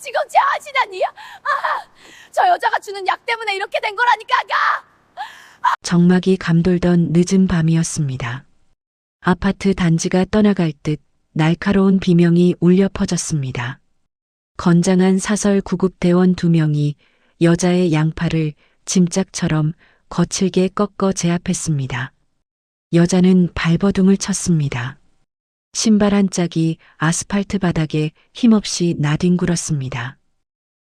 지금 제 아시다니? 저 여자가 주는 약 때문에 이렇게 된 거라니까. 정막이 감돌던 늦은 밤이었습니다. 아파트 단지가 떠나갈 듯 날카로운 비명이 울려 퍼졌습니다. 건장한 사설 구급대원 2명이 여자의 양팔을 짐짝처럼 거칠게 꺾어 제압했습니다. 여자는 발버둥을 쳤습니다. 신발 한 짝이 아스팔트 바닥에 힘없이 나뒹굴었습니다.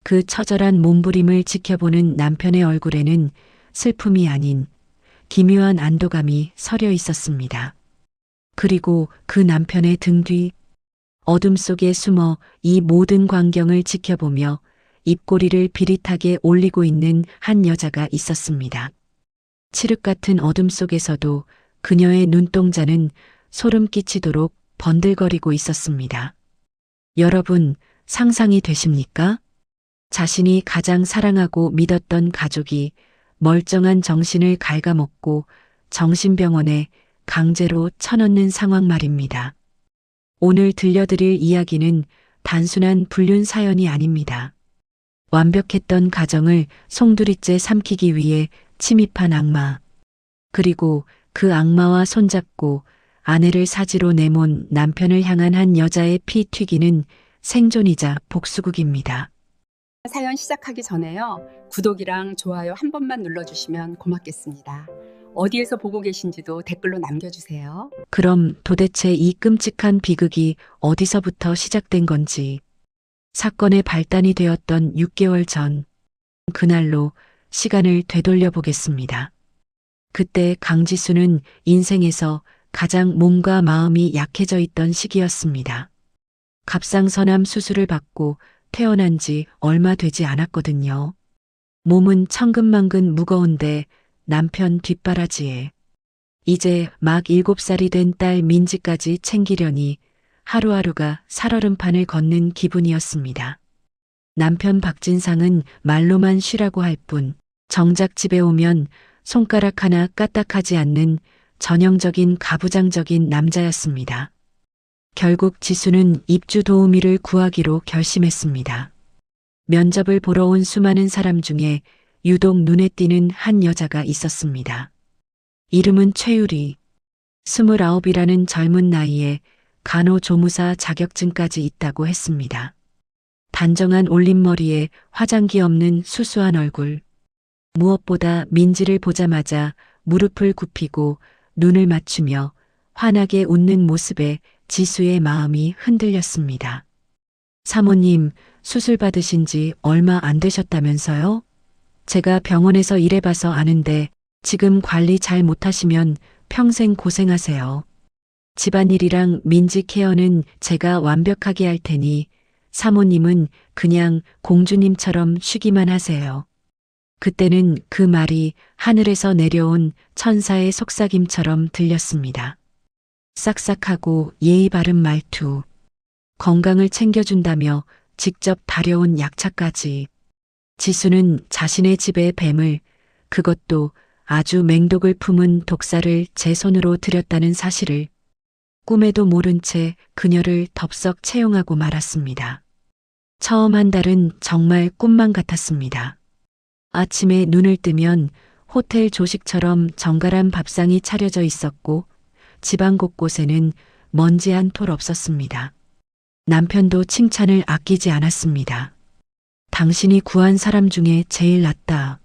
그 처절한 몸부림을 지켜보는 남편의 얼굴에는 슬픔이 아닌 기묘한 안도감이 서려 있었습니다. 그리고 그 남편의 등 뒤 어둠 속에 숨어 이 모든 광경을 지켜보며 입꼬리를 비릿하게 올리고 있는 한 여자가 있었습니다. 칠흑 같은 어둠 속에서도 그녀의 눈동자는 소름 끼치도록 번들거리고 있었습니다. 여러분, 상상이 되십니까? 자신이 가장 사랑하고 믿었던 가족이 멀쩡한 정신을 갉아먹고 정신병원에 강제로 쳐넣는 상황 말입니다. 오늘 들려드릴 이야기는 단순한 불륜 사연이 아닙니다. 완벽했던 가정을 송두리째 삼키기 위해 침입한 악마, 그리고 그 악마와 손잡고 아내를 사지로 내몬 남편을 향한 한 여자의 피 튀기는 생존이자 복수극입니다. 사연 시작하기 전에요. 구독이랑 좋아요 한 번만 눌러주시면 고맙겠습니다. 어디에서 보고 계신지도 댓글로 남겨주세요. 그럼 도대체 이 끔찍한 비극이 어디서부터 시작된 건지, 사건의 발단이 되었던 6개월 전, 그날로 시간을 되돌려 보겠습니다. 그때 강지수는 인생에서 가장 몸과 마음이 약해져 있던 시기였습니다. 갑상선암 수술을 받고 태어난 지 얼마 되지 않았거든요. 몸은 천근만근 무거운데 남편 뒷바라지에 이제 막 7살이 된 딸 민지까지 챙기려니 하루하루가 살얼음판을 걷는 기분이었습니다. 남편 박진상은 말로만 쉬라고 할 뿐 정작 집에 오면 손가락 하나 까딱하지 않는 전형적인 가부장적인 남자였습니다. 결국 지수는 입주 도우미를 구하기로 결심했습니다. 면접을 보러 온 수많은 사람 중에 유독 눈에 띄는 한 여자가 있었습니다. 이름은 최유리. 29이라는 젊은 나이에 간호조무사 자격증까지 있다고 했습니다. 단정한 올림머리에 화장기 없는 수수한 얼굴. 무엇보다 민지를 보자마자 무릎을 굽히고 눈을 맞추며 환하게 웃는 모습에 지수의 마음이 흔들렸습니다. 사모님, 수술 받으신 지 얼마 안 되셨다면서요? 제가 병원에서 일해봐서 아는데 지금 관리 잘 못하시면 평생 고생하세요. 집안일이랑 민지 케어는 제가 완벽하게 할 테니 사모님은 그냥 공주님처럼 쉬기만 하세요. 그때는 그 말이 하늘에서 내려온 천사의 속삭임처럼 들렸습니다. 싹싹하고 예의 바른 말투, 건강을 챙겨준다며 직접 다려온 약차까지. 지수는 자신의 집의 뱀을, 그것도 아주 맹독을 품은 독사를 제 손으로 들였다는 사실을 꿈에도 모른 채 그녀를 덥석 채용하고 말았습니다. 처음 한 달은 정말 꿈만 같았습니다. 아침에 눈을 뜨면 호텔 조식처럼 정갈한 밥상이 차려져 있었고 집안 곳곳에는 먼지 한 톨 없었습니다. 남편도 칭찬을 아끼지 않았습니다. 당신이 구한 사람 중에 제일 낫다.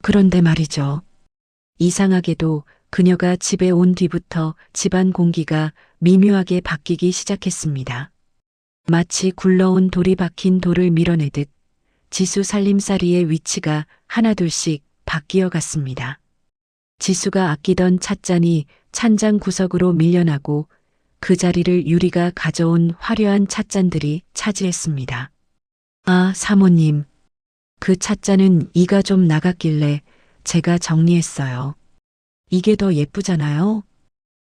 그런데 말이죠. 이상하게도 그녀가 집에 온 뒤부터 집안 공기가 미묘하게 바뀌기 시작했습니다. 마치 굴러온 돌이 박힌 돌을 밀어내듯 지수 살림살이의 위치가 하나둘씩 바뀌어 갔습니다. 지수가 아끼던 찻잔이 찬장 구석으로 밀려나고 그 자리를 유리가 가져온 화려한 찻잔들이 차지했습니다. 아, 사모님. 그 찻잔은 이가 좀 나갔길래 제가 정리했어요. 이게 더 예쁘잖아요?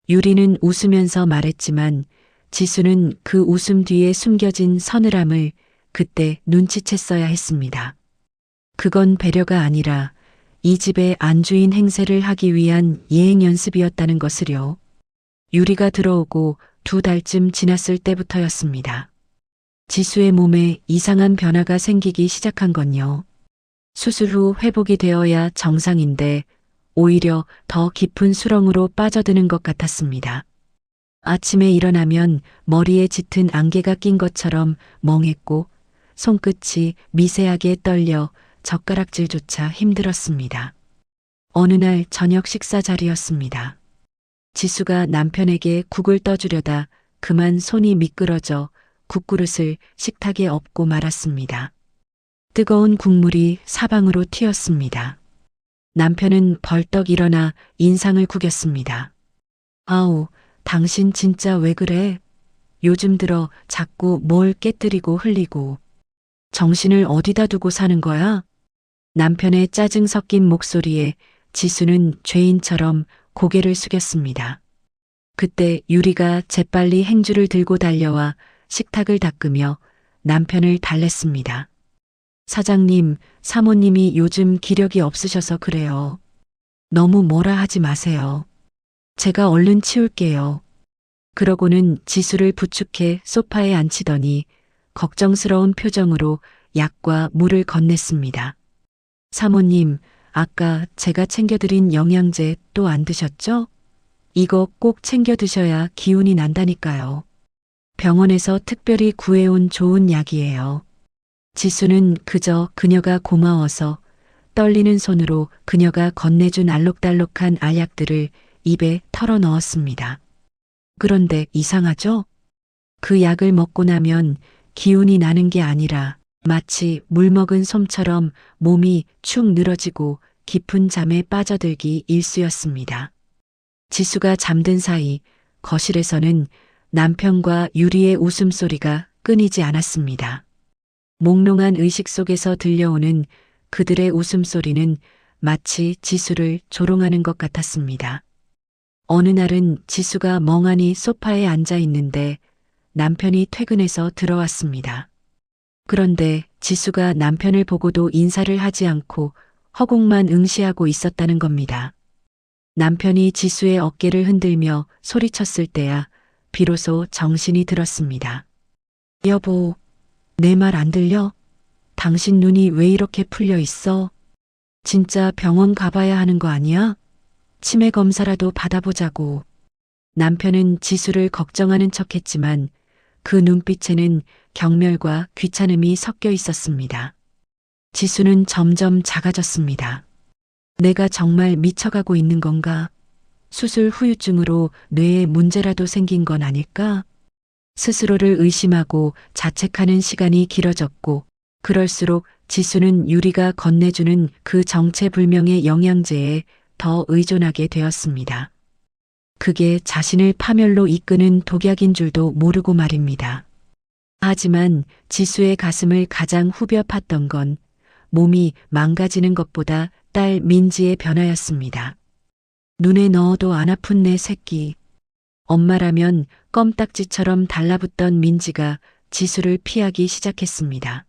유리는 웃으면서 말했지만 지수는 그 웃음 뒤에 숨겨진 서늘함을 그때 눈치챘어야 했습니다. 그건 배려가 아니라 이 집의 안주인 행세를 하기 위한 예행 연습이었다는 것을요. 유리가 들어오고 2달쯤 지났을 때부터였습니다. 지수의 몸에 이상한 변화가 생기기 시작한 건요. 수술 후 회복이 되어야 정상인데 오히려 더 깊은 수렁으로 빠져드는 것 같았습니다. 아침에 일어나면 머리에 짙은 안개가 낀 것처럼 멍했고 손끝이 미세하게 떨려 젓가락질조차 힘들었습니다. 어느 날 저녁 식사 자리였습니다. 지수가 남편에게 국을 떠주려다 그만 손이 미끄러져 국그릇을 식탁에 엎고 말았습니다. 뜨거운 국물이 사방으로 튀었습니다. 남편은 벌떡 일어나 인상을 구겼습니다. 아우, 당신 진짜 왜 그래? 요즘 들어 자꾸 뭘 깨뜨리고 흘리고 정신을 어디다 두고 사는 거야? 남편의 짜증 섞인 목소리에 지수는 죄인처럼 고개를 숙였습니다. 그때 유리가 재빨리 행주를 들고 달려와 식탁을 닦으며 남편을 달랬습니다. 사장님, 사모님이 요즘 기력이 없으셔서 그래요. 너무 뭐라 하지 마세요. 제가 얼른 치울게요. 그러고는 지수를 부축해 소파에 앉히더니 걱정스러운 표정으로 약과 물을 건넸습니다. 사모님, 아까 제가 챙겨드린 영양제 또 안 드셨죠? 이거 꼭 챙겨 드셔야 기운이 난다니까요. 병원에서 특별히 구해온 좋은 약이에요. 지수는 그저 그녀가 고마워서 떨리는 손으로 그녀가 건네준 알록달록한 알약들을 입에 털어 넣었습니다. 그런데 이상하죠? 그 약을 먹고 나면 기운이 나는 게 아니라 마치 물 먹은 솜처럼 몸이 축 늘어지고 깊은 잠에 빠져들기 일쑤였습니다. 지수가 잠든 사이 거실에서는 남편과 유리의 웃음소리가 끊이지 않았습니다. 몽롱한 의식 속에서 들려오는 그들의 웃음소리는 마치 지수를 조롱하는 것 같았습니다. 어느 날은 지수가 멍하니 소파에 앉아 있는데 남편이 퇴근해서 들어왔습니다. 그런데 지수가 남편을 보고도 인사를 하지 않고 허공만 응시하고 있었다는 겁니다. 남편이 지수의 어깨를 흔들며 소리쳤을 때야 비로소 정신이 들었습니다. 여보, 내 말 안 들려? 당신 눈이 왜 이렇게 풀려 있어? 진짜 병원 가봐야 하는 거 아니야? 치매 검사라도 받아보자고. 남편은 지수를 걱정하는 척했지만 그 눈빛에는 경멸과 귀찮음이 섞여 있었습니다. 지수는 점점 작아졌습니다. 내가 정말 미쳐가고 있는 건가? 수술 후유증으로 뇌에 문제라도 생긴 건 아닐까? 스스로를 의심하고 자책하는 시간이 길어졌고 그럴수록 지수는 유리가 건네주는 그 정체불명의 영양제에 더 의존하게 되었습니다. 그게 자신을 파멸로 이끄는 독약인 줄도 모르고 말입니다. 하지만 지수의 가슴을 가장 후벼 팠던 건 몸이 망가지는 것보다 딸 민지의 변화였습니다. 눈에 넣어도 안 아픈 내 새끼. 엄마라면 껌딱지처럼 달라붙던 민지가 지수를 피하기 시작했습니다.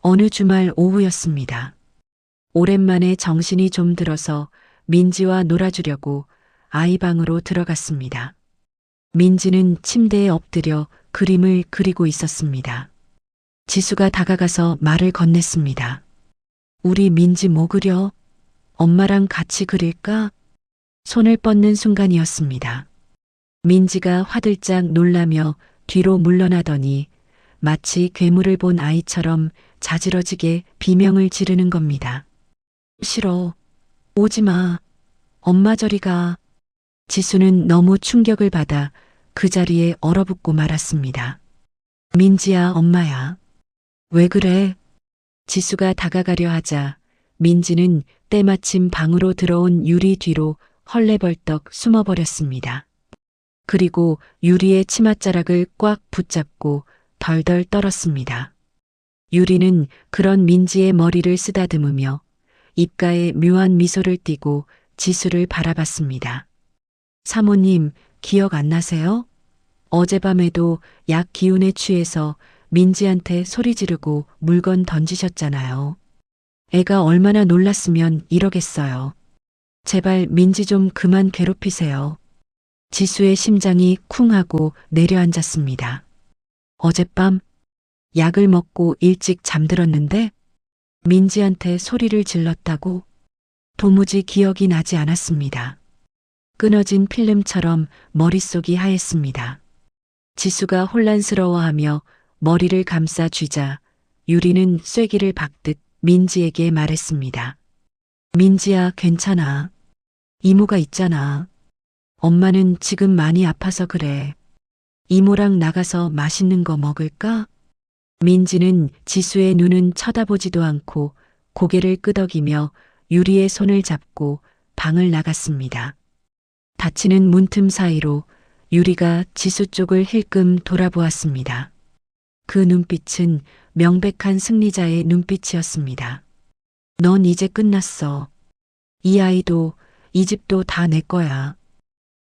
어느 주말 오후였습니다. 오랜만에 정신이 좀 들어서 민지와 놀아주려고 아이 방으로 들어갔습니다. 민지는 침대에 엎드려 그림을 그리고 있었습니다. 지수가 다가가서 말을 건넸습니다. 우리 민지 뭐 그려? 엄마랑 같이 그릴까? 손을 뻗는 순간이었습니다. 민지가 화들짝 놀라며 뒤로 물러나더니 마치 괴물을 본 아이처럼 자지러지게 비명을 지르는 겁니다. 싫어. 오지 마. 엄마 저리 가. 지수는 너무 충격을 받아 그 자리에 얼어붙고 말았습니다. 민지야, 엄마야. 왜 그래? 지수가 다가가려 하자 민지는 때마침 방으로 들어온 유리 뒤로 헐레벌떡 숨어버렸습니다. 그리고 유리의 치맛자락을 꽉 붙잡고 덜덜 떨었습니다. 유리는 그런 민지의 머리를 쓰다듬으며 입가에 묘한 미소를 띠고 지수를 바라봤습니다. 사모님, 기억 안 나세요? 어젯밤에도 약 기운에 취해서 민지한테 소리 지르고 물건 던지셨잖아요. 애가 얼마나 놀랐으면 이러겠어요. 제발 민지 좀 그만 괴롭히세요. 지수의 심장이 쿵 하고 내려앉았습니다. 어젯밤 약을 먹고 일찍 잠들었는데 민지한테 소리를 질렀다고? 도무지 기억이 나지 않았습니다. 끊어진 필름처럼 머릿속이 하였습니다. 지수가 혼란스러워하며 머리를 감싸 쥐자 유리는 쐐기를 박듯 민지에게 말했습니다. 민지야, 괜찮아. 이모가 있잖아. 엄마는 지금 많이 아파서 그래. 이모랑 나가서 맛있는 거 먹을까? 민지는 지수의 눈은 쳐다보지도 않고 고개를 끄덕이며 유리의 손을 잡고 방을 나갔습니다. 닫히는 문틈 사이로 유리가 지수 쪽을 힐끔 돌아보았습니다. 그 눈빛은 명백한 승리자의 눈빛이었습니다. 넌 이제 끝났어. 이 아이도 이 집도 다 내 거야.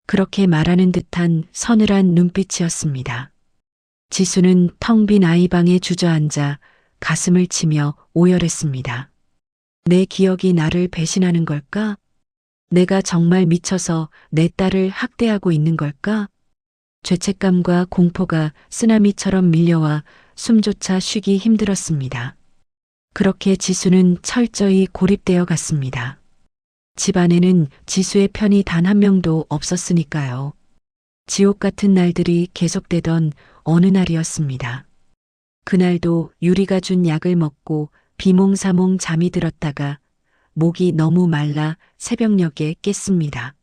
그렇게 말하는 듯한 서늘한 눈빛이었습니다. 지수는 텅 빈 아이방에 주저앉아 가슴을 치며 오열했습니다. 내 기억이 나를 배신하는 걸까? 내가 정말 미쳐서 내 딸을 학대하고 있는 걸까? 죄책감과 공포가 쓰나미처럼 밀려와 숨조차 쉬기 힘들었습니다. 그렇게 지수는 철저히 고립되어 갔습니다. 집안에는 지수의 편이 단 한 명도 없었으니까요. 지옥 같은 날들이 계속되던 어느 날이었습니다. 그날도 유리가 준 약을 먹고 비몽사몽 잠이 들었다가 목이 너무 말라 새벽녘에 깼습니다.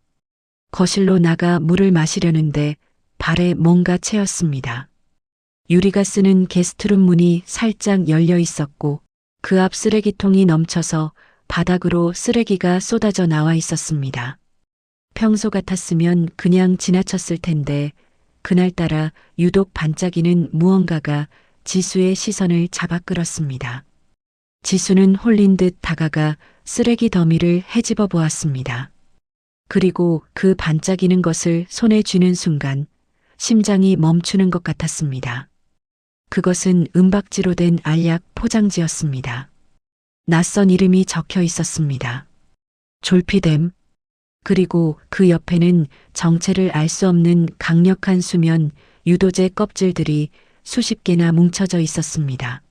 거실로 나가 물을 마시려는데 발에 뭔가 채였습니다. 유리가 쓰는 게스트룸 문이 살짝 열려 있었고 그 앞 쓰레기통이 넘쳐서 바닥으로 쓰레기가 쏟아져 나와 있었습니다. 평소 같았으면 그냥 지나쳤을 텐데 그날따라 유독 반짝이는 무언가가 지수의 시선을 잡아 끌었습니다. 지수는 홀린 듯 다가가 쓰레기 더미를 헤집어 보았습니다. 그리고 그 반짝이는 것을 손에 쥐는 순간 심장이 멈추는 것 같았습니다. 그것은 은박지로 된 알약 포장지였습니다. 낯선 이름이 적혀 있었습니다. 졸피뎀. 그리고 그 옆에는 정체를 알 수 없는 강력한 수면 유도제 껍질들이 수십 개나 뭉쳐져 있었습니다.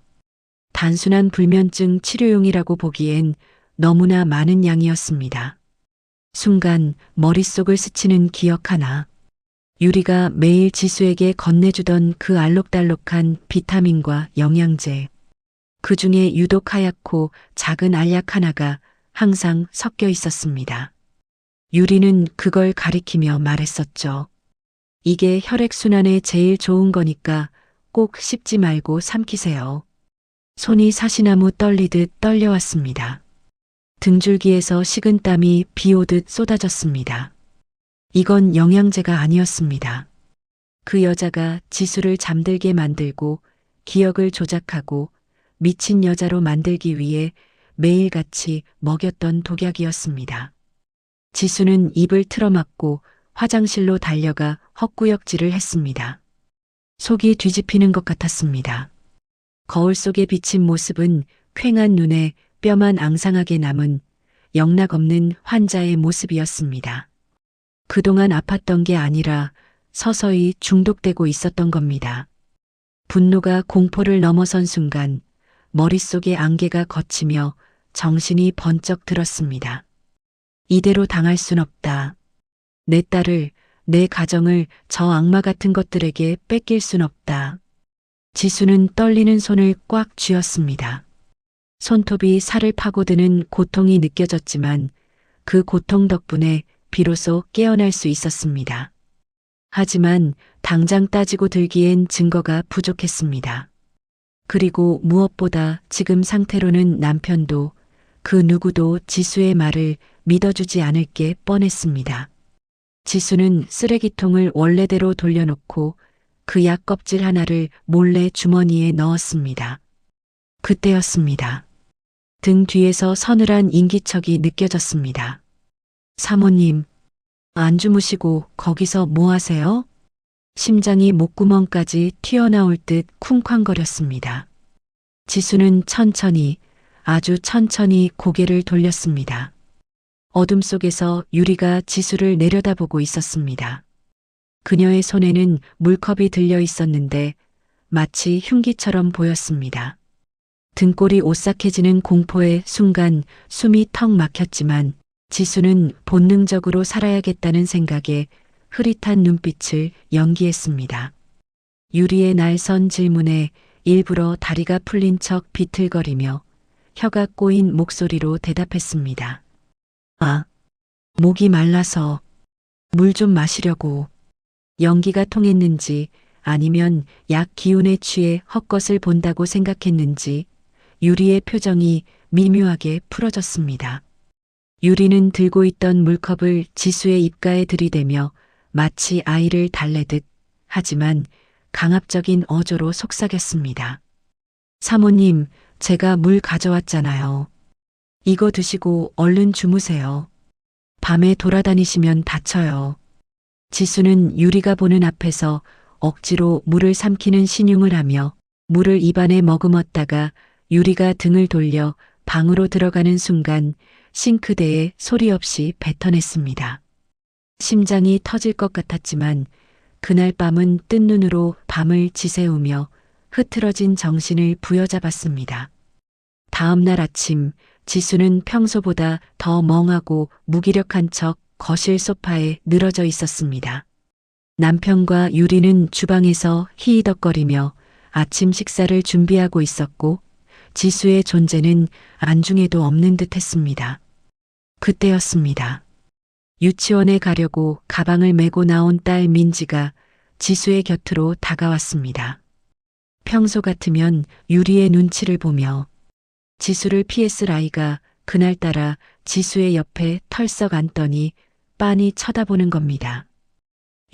단순한 불면증 치료용이라고 보기엔 너무나 많은 양이었습니다. 순간 머릿속을 스치는 기억 하나. 유리가 매일 지수에게 건네주던 그 알록달록한 비타민과 영양제. 그 중에 유독 하얗고 작은 알약 하나가 항상 섞여 있었습니다. 유리는 그걸 가리키며 말했었죠. 이게 혈액순환에 제일 좋은 거니까 꼭 씹지 말고 삼키세요. 손이 사시나무 떨리듯 떨려왔습니다. 등줄기에서 식은 땀이 비 오듯 쏟아졌습니다. 이건 영양제가 아니었습니다. 그 여자가 지수를 잠들게 만들고 기억을 조작하고 미친 여자로 만들기 위해 매일같이 먹였던 독약이었습니다. 지수는 입을 틀어막고 화장실로 달려가 헛구역질을 했습니다. 속이 뒤집히는 것 같았습니다. 거울 속에 비친 모습은 퀭한 눈에 뼈만 앙상하게 남은 영락없는 환자의 모습이었습니다. 그동안 아팠던 게 아니라 서서히 중독되고 있었던 겁니다. 분노가 공포를 넘어선 순간 머릿속에 안개가 걷히며 정신이 번쩍 들었습니다. 이대로 당할 순 없다. 내 딸을, 내 가정을 저 악마 같은 것들에게 뺏길 순 없다. 지수는 떨리는 손을 꽉 쥐었습니다. 손톱이 살을 파고드는 고통이 느껴졌지만 그 고통 덕분에 비로소 깨어날 수 있었습니다. 하지만 당장 따지고 들기엔 증거가 부족했습니다. 그리고 무엇보다 지금 상태로는 남편도 그 누구도 지수의 말을 믿어주지 않을 게 뻔했습니다. 지수는 쓰레기통을 원래대로 돌려놓고 그 약 껍질 하나를 몰래 주머니에 넣었습니다. 그때였습니다. 등 뒤에서 서늘한 인기척이 느껴졌습니다. 사모님, 안 주무시고 거기서 뭐 하세요? 심장이 목구멍까지 튀어나올 듯 쿵쾅거렸습니다. 지수는 천천히, 아주 천천히 고개를 돌렸습니다. 어둠 속에서 유리가 지수를 내려다보고 있었습니다. 그녀의 손에는 물컵이 들려 있었는데 마치 흉기처럼 보였습니다. 등골이 오싹해지는 공포의 순간 숨이 턱 막혔지만 지수는 본능적으로 살아야겠다는 생각에 흐릿한 눈빛을 연기했습니다. 유리의 날선 질문에 일부러 다리가 풀린 척 비틀거리며 혀가 꼬인 목소리로 대답했습니다. 아, 목이 말라서 물 좀 마시려고. 연기가 통했는지 아니면 약 기운에 취해 헛것을 본다고 생각했는지 유리의 표정이 미묘하게 풀어졌습니다. 유리는 들고 있던 물컵을 지수의 입가에 들이대며 마치 아이를 달래듯 하지만 강압적인 어조로 속삭였습니다. 사모님, 제가 물 가져왔잖아요. 이거 드시고 얼른 주무세요. 밤에 돌아다니시면 다쳐요. 지수는 유리가 보는 앞에서 억지로 물을 삼키는 신용을 하며 물을 입안에 머금었다가 유리가 등을 돌려 방으로 들어가는 순간 싱크대에 소리 없이 뱉어냈습니다. 심장이 터질 것 같았지만 그날 밤은 뜬 눈으로 밤을 지새우며 흐트러진 정신을 부여잡았습니다. 다음 날 아침 지수는 평소보다 더 멍하고 무기력한 척 거실 소파에 늘어져 있었습니다. 남편과 유리는 주방에서 히히덕거리며 아침 식사를 준비하고 있었고 지수의 존재는 안중에도 없는 듯 했습니다. 그때였습니다. 유치원에 가려고 가방을 메고 나온 딸 민지가 지수의 곁으로 다가왔습니다. 평소 같으면 유리의 눈치를 보며 지수를 피했을 아이가 그날따라 지수의 옆에 털썩 앉더니 빤히 쳐다보는 겁니다.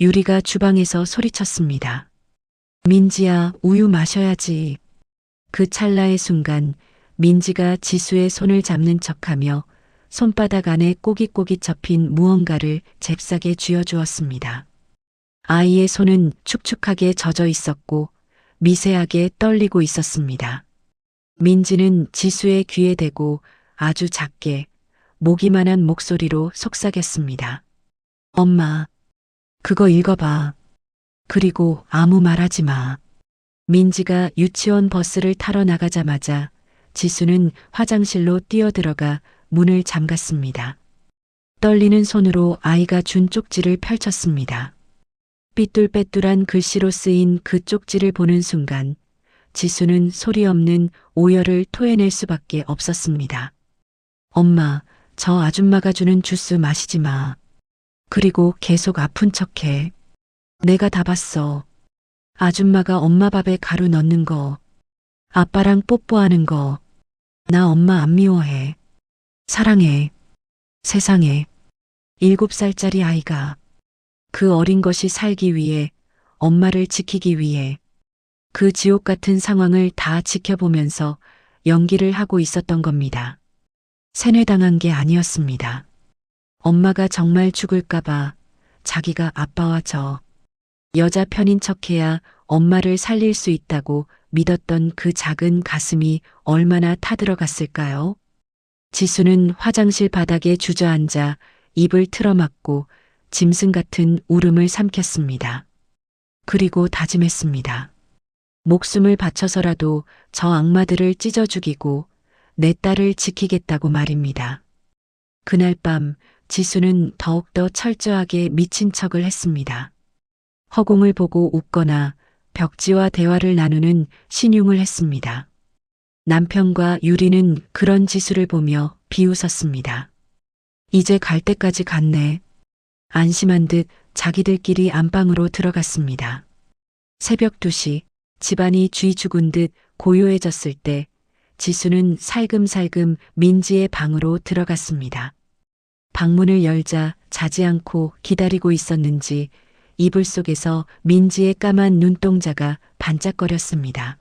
유리가 주방에서 소리쳤습니다. 민지야, 우유 마셔야지. 그 찰나의 순간 민지가 지수의 손을 잡는 척하며 손바닥 안에 꼬깃꼬깃 접힌 무언가를 잽싸게 쥐어주었습니다. 아이의 손은 축축하게 젖어 있었고 미세하게 떨리고 있었습니다. 민지는 지수의 귀에 대고 아주 작게 모기만한 목소리로 속삭였습니다. 엄마, 그거 읽어봐. 그리고 아무 말하지 마. 민지가 유치원 버스를 타러 나가자마자 지수는 화장실로 뛰어들어가 문을 잠갔습니다. 떨리는 손으로 아이가 준 쪽지를 펼쳤습니다. 삐뚤빼뚤한 글씨로 쓰인 그 쪽지를 보는 순간 지수는 소리 없는 오열을 토해낼 수밖에 없었습니다. 엄마, 저 아줌마가 주는 주스 마시지 마. 그리고 계속 아픈 척해. 내가 다 봤어. 아줌마가 엄마 밥에 가루 넣는 거, 아빠랑 뽀뽀하는 거. 나 엄마 안 미워해. 사랑해. 세상에. 7살짜리 아이가 그 어린 것이 살기 위해, 엄마를 지키기 위해 그 지옥 같은 상황을 다 지켜보면서 연기를 하고 있었던 겁니다. 세뇌당한 게 아니었습니다. 엄마가 정말 죽을까봐 자기가 아빠와 저 여자 편인 척해야 엄마를 살릴 수 있다고 믿었던 그 작은 가슴이 얼마나 타들어갔을까요? 지수는 화장실 바닥에 주저앉아 입을 틀어막고 짐승 같은 울음을 삼켰습니다. 그리고 다짐했습니다. 목숨을 바쳐서라도 저 악마들을 찢어 죽이고 내 딸을 지키겠다고 말입니다. 그날 밤 지수는 더욱더 철저하게 미친 척을 했습니다. 허공을 보고 웃거나 벽지와 대화를 나누는 신용을 했습니다. 남편과 유리는 그런 지수를 보며 비웃었습니다. 이제 갈 때까지 갔네. 안심한 듯 자기들끼리 안방으로 들어갔습니다. 새벽 2시 집안이 쥐 죽은 듯 고요해졌을 때 지수는 살금살금 민지의 방으로 들어갔습니다. 방문을 열자 자지 않고 기다리고 있었는지 이불 속에서 민지의 까만 눈동자가 반짝거렸습니다.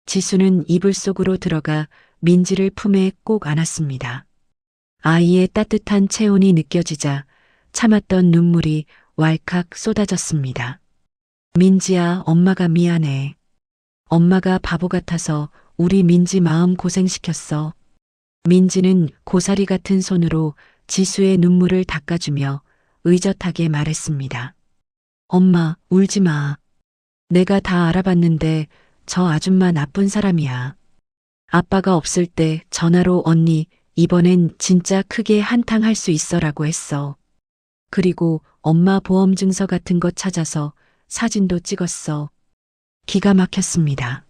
지수는 이불 속으로 들어가 민지를 품에 꼭 안았습니다. 아이의 따뜻한 체온이 느껴지자 참았던 눈물이 왈칵 쏟아졌습니다. 민지야, 엄마가 미안해. 엄마가 바보 같아서 우리 민지 마음 고생시켰어. 민지는 고사리 같은 손으로 지수의 눈물을 닦아주며 의젓하게 말했습니다. 엄마, 울지 마. 내가 다 알아봤는데 저 아줌마 나쁜 사람이야. 아빠가 없을 때 전화로 언니, 이번엔 진짜 크게 한탕할 수 있어라고 했어. 그리고 엄마 보험 증서 같은 거 찾아서 사진도 찍었어. 기가 막혔습니다.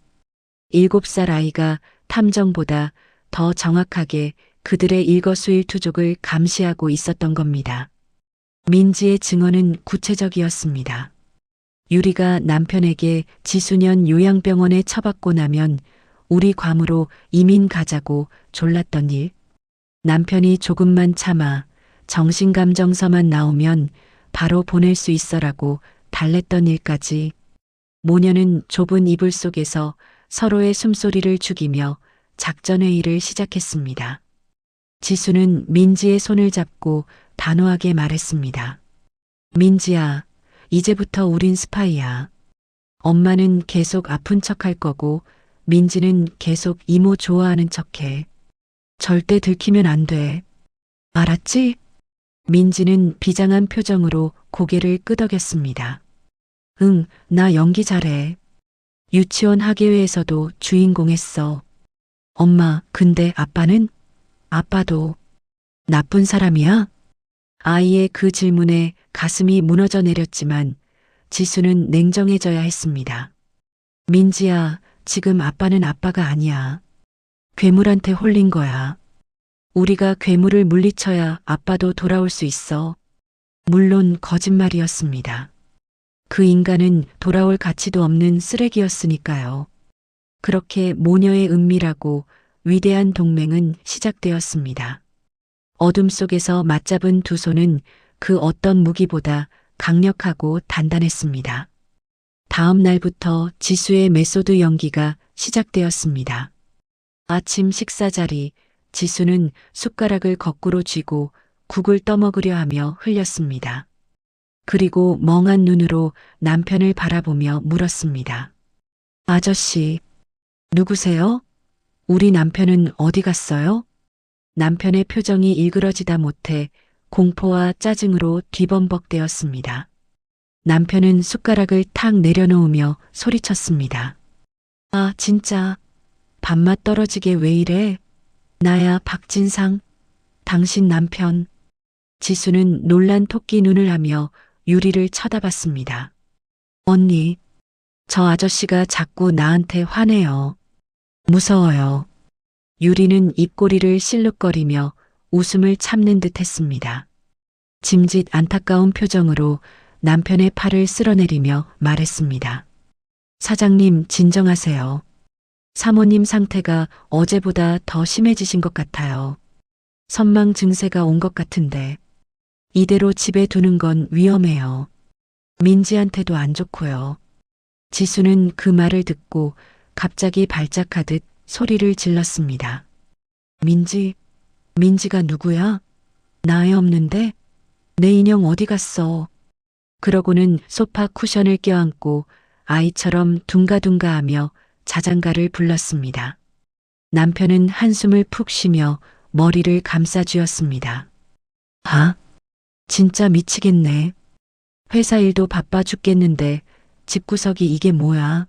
7살 아이가 탐정보다 더 정확하게 그들의 일거수일투족을 감시하고 있었던 겁니다. 민지의 증언은 구체적이었습니다. 유리가 남편에게 지수년 요양병원에 처박고 나면 우리 괌으로 이민 가자고 졸랐던 일. 남편이 조금만 참아 정신감정서만 나오면 바로 보낼 수 있어라고 달랬던 일까지. 모녀는 좁은 이불 속에서 서로의 숨소리를 죽이며 작전회의를 시작했습니다. 지수는 민지의 손을 잡고 단호하게 말했습니다. 민지야, 이제부터 우린 스파이야. 엄마는 계속 아픈 척 할 거고 민지는 계속 이모 좋아하는 척해. 절대 들키면 안 돼. 알았지? 민지는 비장한 표정으로 고개를 끄덕였습니다. 응, 나 연기 잘해. 유치원 학예회에서도 주인공 했어. 엄마, 근데 아빠는? 아빠도 나쁜 사람이야? 아이의 그 질문에 가슴이 무너져 내렸지만 지수는 냉정해져야 했습니다. 민지야, 지금 아빠는 아빠가 아니야. 괴물한테 홀린 거야. 우리가 괴물을 물리쳐야 아빠도 돌아올 수 있어. 물론 거짓말이었습니다. 그 인간은 돌아올 가치도 없는 쓰레기였으니까요. 그렇게 모녀의 은밀하고 위대한 동맹은 시작되었습니다. 어둠 속에서 맞잡은 두 손은 그 어떤 무기보다 강력하고 단단했습니다. 다음 날부터 지수의 메소드 연기가 시작되었습니다. 아침 식사 자리, 지수는 숟가락을 거꾸로 쥐고 국을 떠먹으려 하며 흘렸습니다. 그리고 멍한 눈으로 남편을 바라보며 물었습니다. 아저씨, 누구세요? 우리 남편은 어디 갔어요? 남편의 표정이 일그러지다 못해 공포와 짜증으로 뒤범벅되었습니다. 남편은 숟가락을 탁 내려놓으며 소리쳤습니다. 아, 진짜. 밥맛 떨어지게 왜 이래? 나야 박진상. 당신 남편. 지수는 놀란 토끼 눈을 하며 유리를 쳐다봤습니다. 언니, 저 아저씨가 자꾸 나한테 화내요. 무서워요. 유리는 입꼬리를 실룩거리며 웃음을 참는 듯 했습니다. 짐짓 안타까운 표정으로 남편의 팔을 쓸어내리며 말했습니다. 사장님, 진정하세요. 사모님 상태가 어제보다 더 심해지신 것 같아요. 선망 증세가 온 것 같은데 이대로 집에 두는 건 위험해요. 민지한테도 안 좋고요. 지수는 그 말을 듣고 갑자기 발작하듯 소리를 질렀습니다. 민지가 누구야? 나 애 없는데? 내 인형 어디 갔어? 그러고는 소파 쿠션을 껴안고 아이처럼 둥가둥가하며 자장가를 불렀습니다. 남편은 한숨을 푹 쉬며 머리를 감싸쥐었습니다. 아, 진짜 미치겠네. 회사 일도 바빠 죽겠는데 집구석이 이게 뭐야?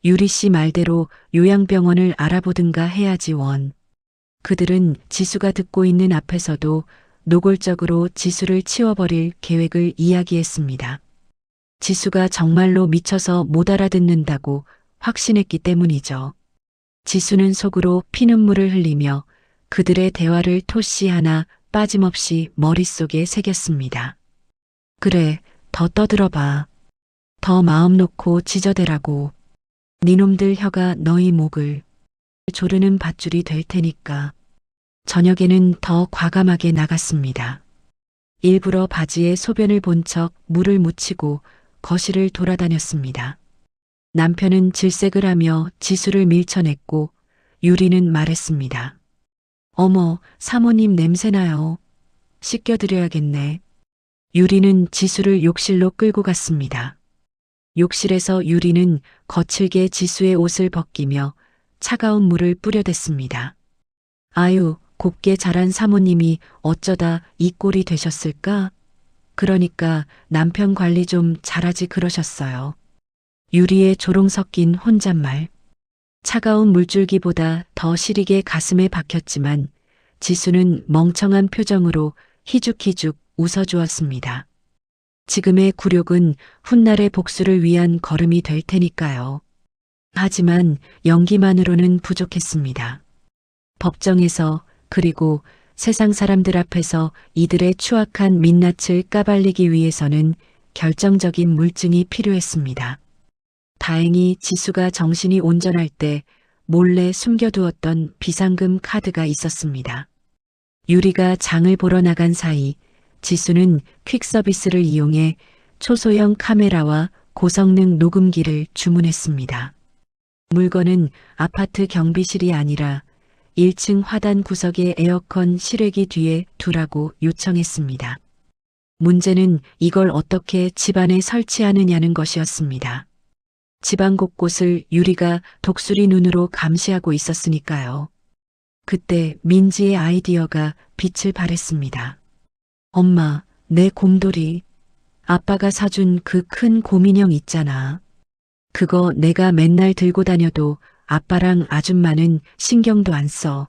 유리 씨 말대로 요양병원을 알아보든가 해야지 원. 그들은 지수가 듣고 있는 앞에서도 노골적으로 지수를 치워버릴 계획을 이야기했습니다. 지수가 정말로 미쳐서 못 알아듣는다고 확신했기 때문이죠. 지수는 속으로 피눈물을 흘리며 그들의 대화를 토시 하나 빠짐없이 머릿속에 새겼습니다. 그래, 더 떠들어봐. 더 마음 놓고 지저대라고. 니놈들 혀가 너희 목을 조르는 밧줄이 될 테니까. 저녁에는 더 과감하게 나갔습니다. 일부러 바지에 소변을 본 척 물을 묻히고 거실을 돌아다녔습니다. 남편은 질색을 하며 지수를 밀쳐냈고 유리는 말했습니다. 어머, 사모님 냄새나요. 씻겨드려야겠네. 유리는 지수를 욕실로 끌고 갔습니다. 욕실에서 유리는 거칠게 지수의 옷을 벗기며 차가운 물을 뿌려댔습니다. 아유, 곱게 자란 사모님이 어쩌다 이 꼴이 되셨을까? 그러니까 남편 관리 좀 잘하지 그러셨어요. 유리에 조롱 섞인 혼잣말. 차가운 물줄기보다 더 시리게 가슴에 박혔지만 지수는 멍청한 표정으로 희죽희죽 웃어주었습니다. 지금의 굴욕은 훗날의 복수를 위한 걸음이 될 테니까요. 하지만 연기만으로는 부족했습니다. 법정에서 그리고 세상 사람들 앞에서 이들의 추악한 민낯을 까발리기 위해서는 결정적인 물증이 필요했습니다. 다행히 지수가 정신이 온전할 때 몰래 숨겨두었던 비상금 카드가 있었습니다. 유리가 장을 보러 나간 사이 지수는 퀵서비스를 이용해 초소형 카메라와 고성능 녹음기를 주문했습니다. 물건은 아파트 경비실이 아니라 1층 화단 구석의 에어컨 실외기 뒤에 두라고 요청했습니다. 문제는 이걸 어떻게 집안에 설치하느냐는 것이었습니다. 집안 곳곳을 유리가 독수리 눈으로 감시하고 있었으니까요. 그때 민지의 아이디어가 빛을 발했습니다. 엄마, 내 곰돌이. 아빠가 사준 그 큰 곰인형 있잖아. 그거 내가 맨날 들고 다녀도 아빠랑 아줌마는 신경도 안 써.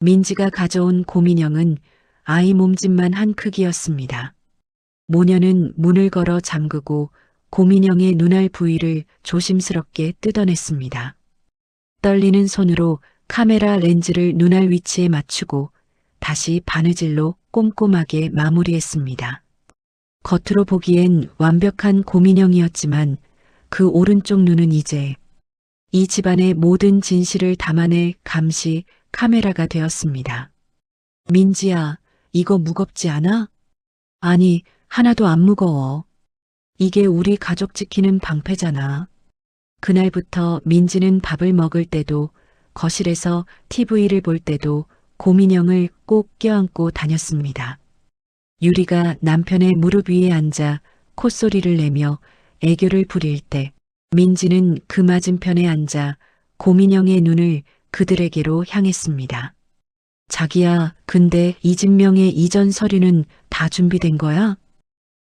민지가 가져온 곰인형은 아이 몸집만 한 크기였습니다. 모녀는 문을 걸어 잠그고 곰인형의 눈알 부위를 조심스럽게 뜯어냈습니다. 떨리는 손으로 카메라 렌즈를 눈알 위치에 맞추고 다시 바느질로 꼼꼼하게 마무리했습니다. 겉으로 보기엔 완벽한 곰인형이었지만 그 오른쪽 눈은 이제 이 집안의 모든 진실을 담아낼 감시 카메라가 되었습니다. 민지야, 이거 무겁지 않아? 아니, 하나도 안 무거워. 이게 우리 가족 지키는 방패잖아. 그날부터 민지는 밥을 먹을 때도 거실에서 TV를 볼 때도 곰인형을 꼭 껴안고 다녔습니다. 유리가 남편의 무릎 위에 앉아 콧소리를 내며 애교를 부릴 때 민지는 그 맞은편에 앉아 곰인형의 눈을 그들에게로 향했습니다. 자기야, 근데 이진명의 이전 서류는 다 준비된 거야?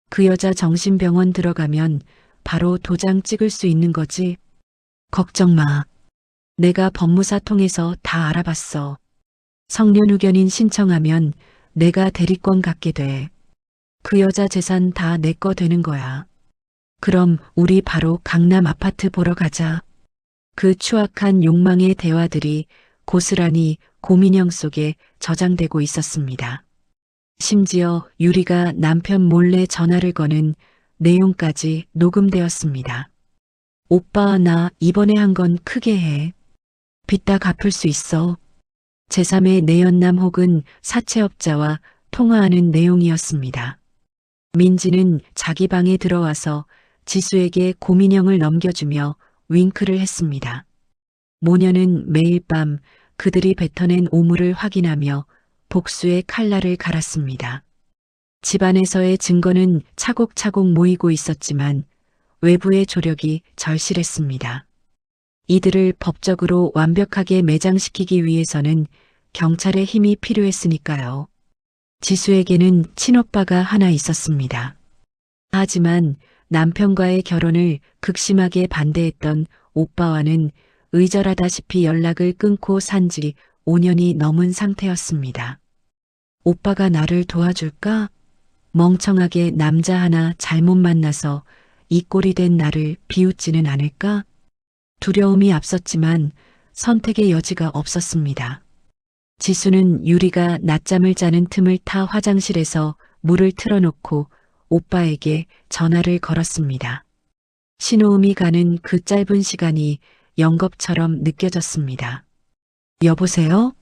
그 여자 정신병원 들어가면 바로 도장 찍을 수 있는 거지? 걱정 마. 내가 법무사 통해서 다 알아봤어. 성년후견인 신청하면 내가 대리권 갖게 돼. 그 여자 재산 다 내 거 되는 거야. 그럼 우리 바로 강남 아파트 보러 가자. 그 추악한 욕망의 대화들이 고스란히 곰인형 속에 저장되고 있었습니다. 심지어 유리가 남편 몰래 전화를 거는 내용까지 녹음되었습니다. 오빠, 나 이번에 한 건 크게 해. 빚 다 갚을 수 있어. 제3의 내연남 혹은 사채업자와 통화하는 내용이었습니다. 민지는 자기 방에 들어와서 지수에게 곰인형을 넘겨주며 윙크를 했습니다. 모녀는 매일 밤 그들이 뱉어낸 오물을 확인하며 복수의 칼날을 갈았습니다. 집안에서의 증거는 차곡차곡 모이고 있었지만 외부의 조력이 절실했습니다. 이들을 법적으로 완벽하게 매장시키기 위해서는 경찰의 힘이 필요했으니까요. 지수에게는 친오빠가 하나 있었습니다. 하지만 남편과의 결혼을 극심하게 반대했던 오빠와는 의절하다시피 연락을 끊고 산 지 5년이 넘은 상태였습니다. 오빠가 나를 도와줄까? 멍청하게 남자 하나 잘못 만나서 이 꼴이 된 나를 비웃지는 않을까? 두려움이 앞섰지만 선택의 여지가 없었습니다. 지수는 유리가 낮잠을 자는 틈을 타 화장실에서 물을 틀어놓고 오빠에게 전화를 걸었습니다. 신호음이 가는 그 짧은 시간이 영겁처럼 느껴졌습니다. 여보세요?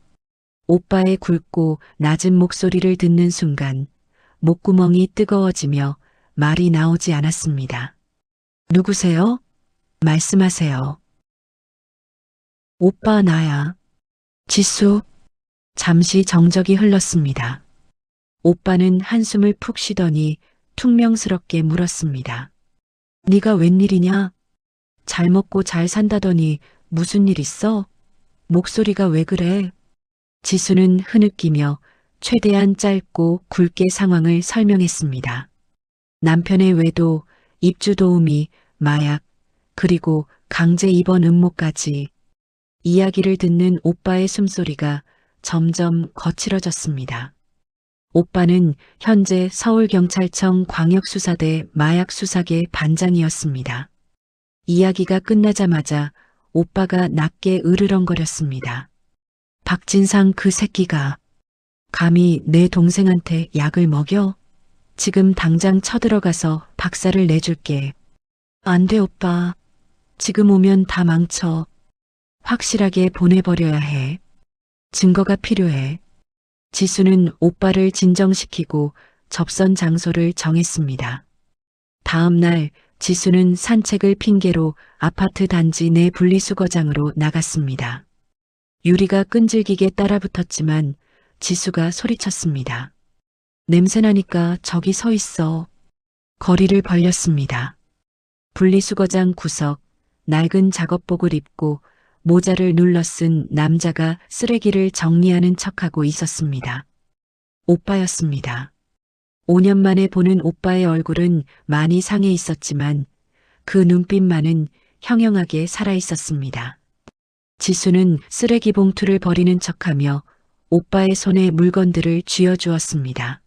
오빠의 굵고 낮은 목소리를 듣는 순간 목구멍이 뜨거워지며 말이 나오지 않았습니다. 누구세요? 말씀하세요. 오빠, 나야. 지수. 잠시 정적이 흘렀습니다. 오빠는 한숨을 푹 쉬더니 퉁명스럽게 물었습니다. 네가 웬일이냐? 잘 먹고 잘 산다더니 무슨 일 있어? 목소리가 왜 그래? 지수는 흐느끼며 최대한 짧고 굵게 상황을 설명했습니다. 남편의 외도, 입주 도우미, 마약, 그리고 강제 입원 음모까지. 이야기를 듣는 오빠의 숨소리가 점점 거칠어졌습니다. 오빠는 현재 서울경찰청 광역수사대 마약수사계 반장이었습니다. 이야기가 끝나자마자 오빠가 낮게 으르렁거렸습니다. 박진상 그 새끼가 감히 내 동생한테 약을 먹여? 지금 당장 쳐들어가서 박살을 내줄게. 안 돼, 오빠. 지금 오면 다 망쳐. 확실하게 보내버려야 해. 증거가 필요해. 지수는 오빠를 진정시키고 접선 장소를 정했습니다. 다음 날 지수는 산책을 핑계로 아파트 단지 내 분리수거장으로 나갔습니다. 유리가 끈질기게 따라붙었지만 지수가 소리쳤습니다. 냄새나니까 저기 서 있어. 거리를 벌렸습니다. 분리수거장 구석, 낡은 작업복을 입고 모자를 눌러 쓴 남자가 쓰레기를 정리하는 척하고 있었습니다. 오빠였습니다. 5년 만에 보는 오빠의 얼굴은 많이 상해 있었지만 그 눈빛만은 형형하게 살아 있었습니다. 지수는 쓰레기 봉투를 버리는 척하며 오빠의 손에 물건들을 쥐어주었습니다.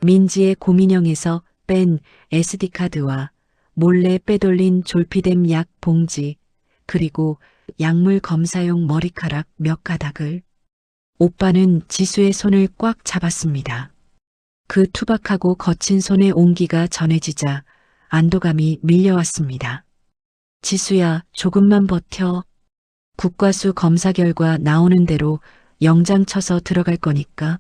민지의 고민형에서 뺀 SD카드와 몰래 빼돌린 졸피뎀 약 봉지, 그리고 약물 검사용 머리카락 몇 가닥을. 오빠는 지수의 손을 꽉 잡았습니다. 그 투박하고 거친 손의 온기가 전해지자 안도감이 밀려왔습니다. 지수야, 조금만 버텨. 국과수 검사 결과 나오는 대로 영장 쳐서 들어갈 거니까.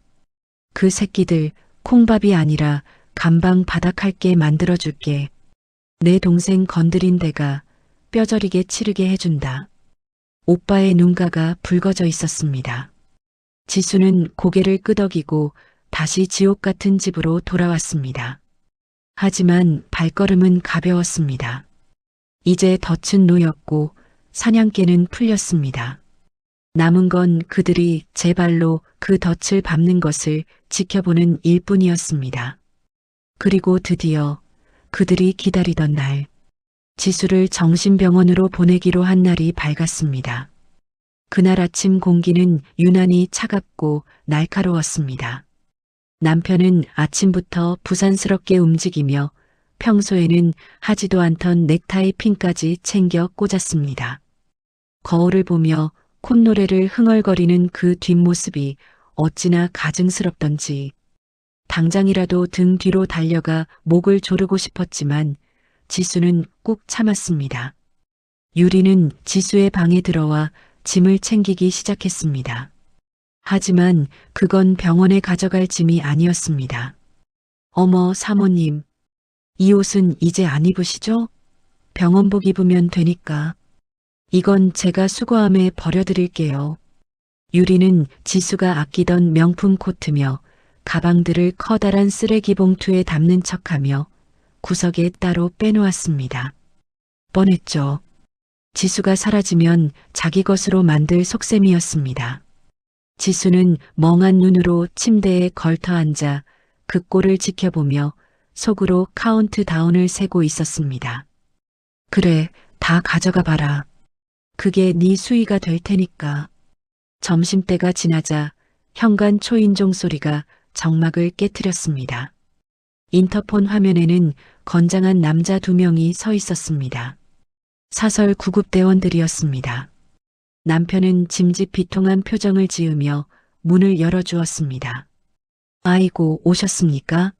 그 새끼들 콩밥이 아니라 감방 바닥할게 만들어줄게. 내 동생 건드린 데가 뼈저리게 치르게 해준다. 오빠의 눈가가 붉어져 있었습니다. 지수는 고개를 끄덕이고 다시 지옥 같은 집으로 돌아왔습니다. 하지만 발걸음은 가벼웠습니다. 이제 덫은 놓였고 사냥개는 풀렸습니다. 남은 건 그들이 제 발로 그 덫을 밟는 것을 지켜보는 일뿐이었습니다. 그리고 드디어 그들이 기다리던 날, 지수를 정신병원으로 보내기로 한 날이 밝았습니다. 그날 아침 공기는 유난히 차갑고 날카로웠습니다. 남편은 아침부터 부산스럽게 움직이며 평소에는 하지도 않던 넥타이 핀까지 챙겨 꽂았습니다. 거울을 보며 콧노래를 흥얼거리는 그 뒷모습이 어찌나 가증스럽던지 당장이라도 등 뒤로 달려가 목을 조르고 싶었지만 지수는 꾹 참았습니다. 유리는 지수의 방에 들어와 짐을 챙기기 시작했습니다. 하지만 그건 병원에 가져갈 짐이 아니었습니다. 어머, 사모님. 이 옷은 이제 안 입으시죠? 병원복 입으면 되니까. 이건 제가 수거함에 버려드릴게요. 유리는 지수가 아끼던 명품 코트며 가방들을 커다란 쓰레기 봉투에 담는 척하며 구석에 따로 빼놓았습니다. 뻔했죠. 지수가 사라지면 자기 것으로 만들 속셈이었습니다. 지수는 멍한 눈으로 침대에 걸터 앉아 그 꼴을 지켜보며 속으로 카운트다운을 세고 있었습니다. 그래, 다 가져가 봐라. 그게 네 수위가 될 테니까. 점심때가 지나자 현관 초인종 소리가 정막을 깨트렸습니다. 인터폰 화면에는 건장한 남자 2명이 서 있었습니다. 사설 구급대원들이었습니다. 남편은 짐짓 비통한 표정을 지으며 문을 열어주었습니다. 아이고, 오셨습니까?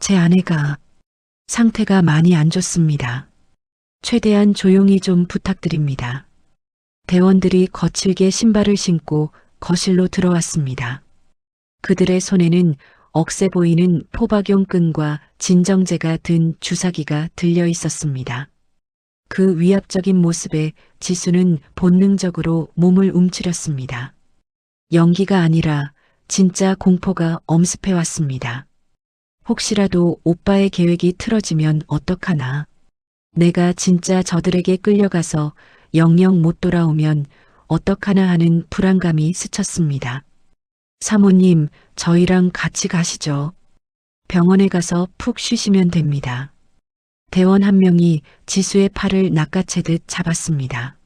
제 아내가 상태가 많이 안 좋습니다. 최대한 조용히 좀 부탁드립니다. 대원들이 거칠게 신발을 신고 거실로 들어왔습니다. 그들의 손에는 억세 보이는 포박용 끈과 진정제가 든 주사기가 들려 있었습니다. 그 위압적인 모습에 지수는 본능적으로 몸을 움츠렸습니다. 연기가 아니라 진짜 공포가 엄습해 왔습니다. 혹시라도 오빠의 계획이 틀어지면 어떡하나. 내가 진짜 저들에게 끌려가서 영영 못 돌아오면 어떡하나 하는 불안감이 스쳤습니다. 사모님, 저희랑 같이 가시죠. 병원에 가서 푹 쉬시면 됩니다. 대원 한 명이 지수의 팔을 낚아채듯 잡았습니다.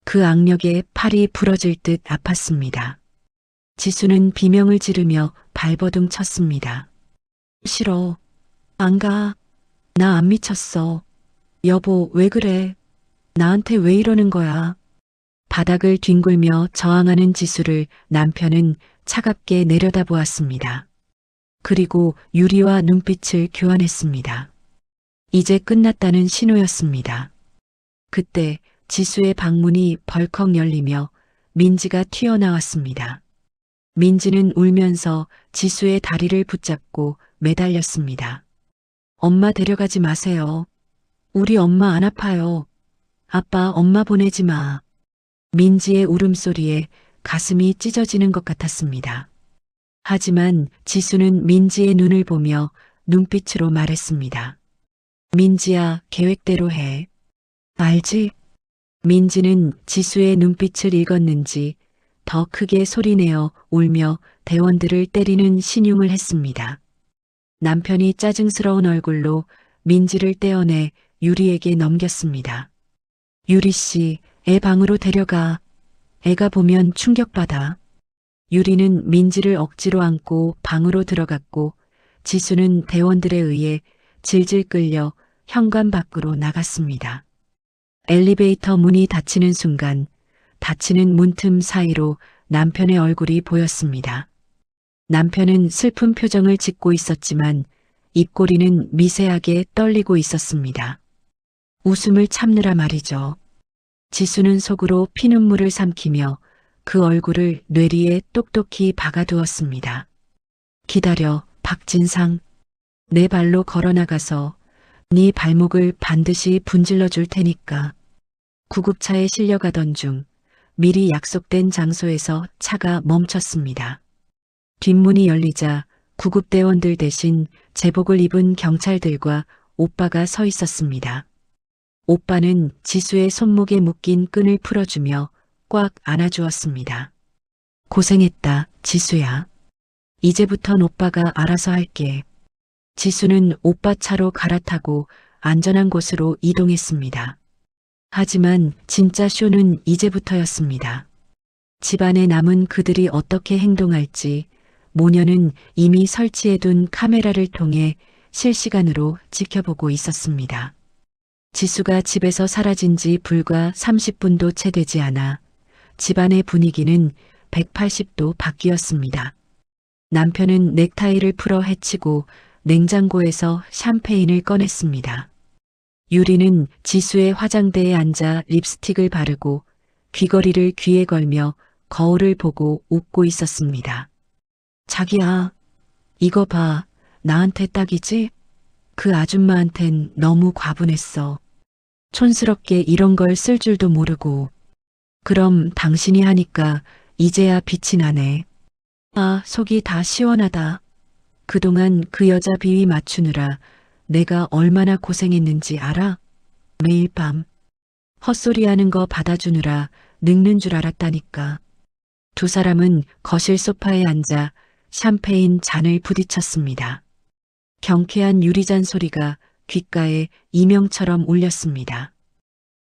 그 악력에 팔이 부러질 듯 아팠습니다. 지수는 비명을 지르며 발버둥 쳤습니다. 싫어. 안 가. 나 안 미쳤어. 여보, 왜 그래? 나한테 왜 이러는 거야? 바닥을 뒹굴며 저항하는 지수를 남편은 차갑게 내려다보았습니다. 그리고 유리와 눈빛을 교환했습니다. 이제 끝났다는 신호였습니다. 그때 지수의 방문이 벌컥 열리며 민지가 튀어나왔습니다. 민지는 울면서 지수의 다리를 붙잡고 매달렸습니다. 엄마 데려가지 마세요. 우리 엄마 안 아파요. 아빠, 엄마 보내지 마. 민지의 울음소리에 가슴이 찢어지는 것 같았습니다. 하지만 지수는 민지의 눈을 보며 눈빛으로 말했습니다. 민지야, 계획대로 해. 알지? 민지는 지수의 눈빛을 읽었는지 더 크게 소리내어 울며 대원들을 때리는 신용을 했습니다. 남편이 짜증스러운 얼굴로 민지를 떼어내 유리에게 넘겼습니다. 유리 씨, 애 방으로 데려가. 애가 보면 충격받아. 유리는 민지를 억지로 안고 방으로 들어갔고 지수는 대원들에 의해 질질 끌려 현관 밖으로 나갔습니다. 엘리베이터 문이 닫히는 순간 닫히는 문틈 사이로 남편의 얼굴이 보였습니다. 남편은 슬픈 표정을 짓고 있었지만 입꼬리는 미세하게 떨리고 있었습니다. 웃음을 참느라 말이죠. 지수는 속으로 피눈물을 삼키며 그 얼굴을 뇌리에 똑똑히 박아두었습니다. 기다려, 박진상. 내 발로 걸어나가서 네 발목을 반드시 분질러 줄 테니까. 구급차에 실려가던 중 미리 약속된 장소에서 차가 멈췄습니다. 뒷문이 열리자 구급대원들 대신 제복을 입은 경찰들과 오빠가 서 있었습니다. 오빠는 지수의 손목에 묶인 끈을 풀어주며 꽉 안아주었습니다. 고생했다, 지수야. 이제부턴 오빠가 알아서 할게. 지수는 오빠 차로 갈아타고 안전한 곳으로 이동했습니다. 하지만 진짜 쇼는 이제부터였습니다. 집안에 남은 그들이 어떻게 행동할지 모녀는 이미 설치해둔 카메라를 통해 실시간으로 지켜보고 있었습니다. 지수가 집에서 사라진 지 불과 30분도 채 되지 않아 집안의 분위기는 180도 바뀌었습니다. 남편은 넥타이를 풀어 헤치고 냉장고에서 샴페인을 꺼냈습니다. 유리는 지수의 화장대에 앉아 립스틱을 바르고 귀걸이를 귀에 걸며 거울을 보고 웃고 있었습니다. 자기야, 이거 봐. 나한테 딱이지? 그 아줌마한텐 너무 과분했어. 촌스럽게 이런 걸 쓸 줄도 모르고. 그럼 당신이 하니까 이제야 빛이 나네. 아, 속이 다 시원하다. 그동안 그 여자 비위 맞추느라 내가 얼마나 고생했는지 알아? 매일 밤 헛소리하는 거 받아주느라 늙는 줄 알았다니까. 두 사람은 거실 소파에 앉아 샴페인 잔을 부딪혔습니다. 경쾌한 유리잔 소리가 귓가에 이명처럼 울렸습니다.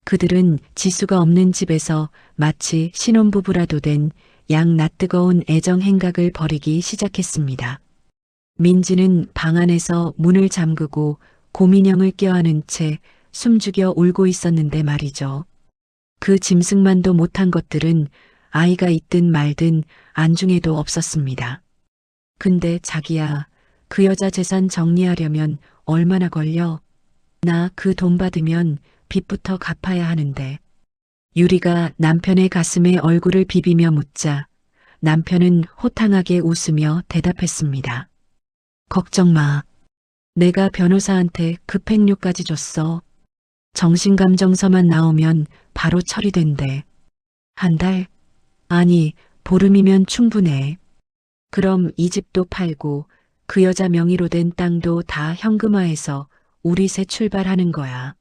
그들은 지수가 없는 집에서 마치 신혼부부라도 된 양 낯뜨거운 애정 행각을 벌이기 시작했습니다. 민지는 방 안에서 문을 잠그고 고민형을 껴안은 채 숨죽여 울고 있었는데 말이죠. 그 짐승만도 못한 것들은 아이가 있든 말든 안중에도 없었습니다. 근데 자기야, 그 여자 재산 정리하려면 얼마나 걸려? 나 그 돈 받으면 빚부터 갚아야 하는데. 유리가 남편의 가슴에 얼굴을 비비며 묻자 남편은 호탕하게 웃으며 대답했습니다. 걱정 마. 내가 변호사한테 급행료까지 줬어. 정신감정서만 나오면 바로 처리된대. 한 달? 아니, 보름이면 충분해. 그럼 이 집도 팔고 그 여자 명의로 된 땅도 다 현금화해서 우리 새 출발하는 거야.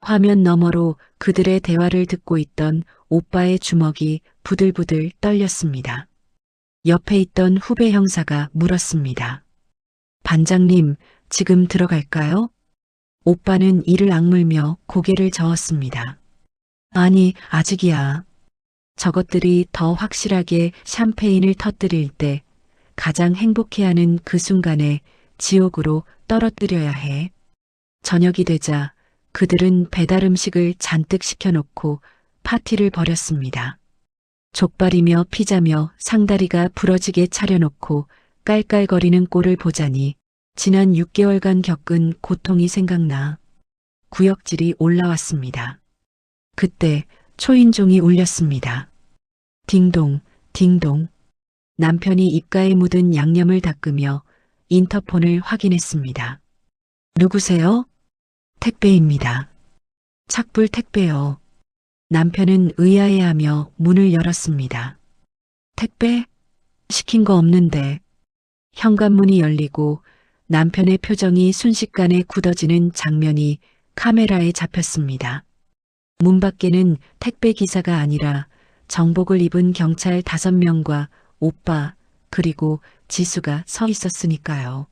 화면 너머로 그들의 대화를 듣고 있던 오빠의 주먹이 부들부들 떨렸습니다. 옆에 있던 후배 형사가 물었습니다. 반장님, 지금 들어갈까요? 오빠는 이를 악물며 고개를 저었습니다. 아니, 아직이야. 저것들이 더 확실하게 샴페인을 터뜨릴 때 가장 행복해하는 그 순간에 지옥으로 떨어뜨려야 해. 저녁이 되자 그들은 배달 음식을 잔뜩 시켜놓고 파티를 벌였습니다. 족발이며 피자며 상다리가 부러지게 차려놓고 깔깔거리는 꼴을 보자니 지난 6개월간 겪은 고통이 생각나 구역질이 올라왔습니다. 그때 초인종이 울렸습니다. 딩동, 딩동. 남편이 입가에 묻은 양념을 닦으며 인터폰을 확인했습니다. 누구세요? 택배입니다. 착불 택배요. 남편은 의아해하며 문을 열었습니다. 택배? 시킨 거 없는데. 현관문이 열리고 남편의 표정이 순식간에 굳어지는 장면이 카메라에 잡혔습니다. 문 밖에는 택배 기사가 아니라 정복을 입은 경찰 5명과 오빠 그리고 지수가 서 있었으니까요.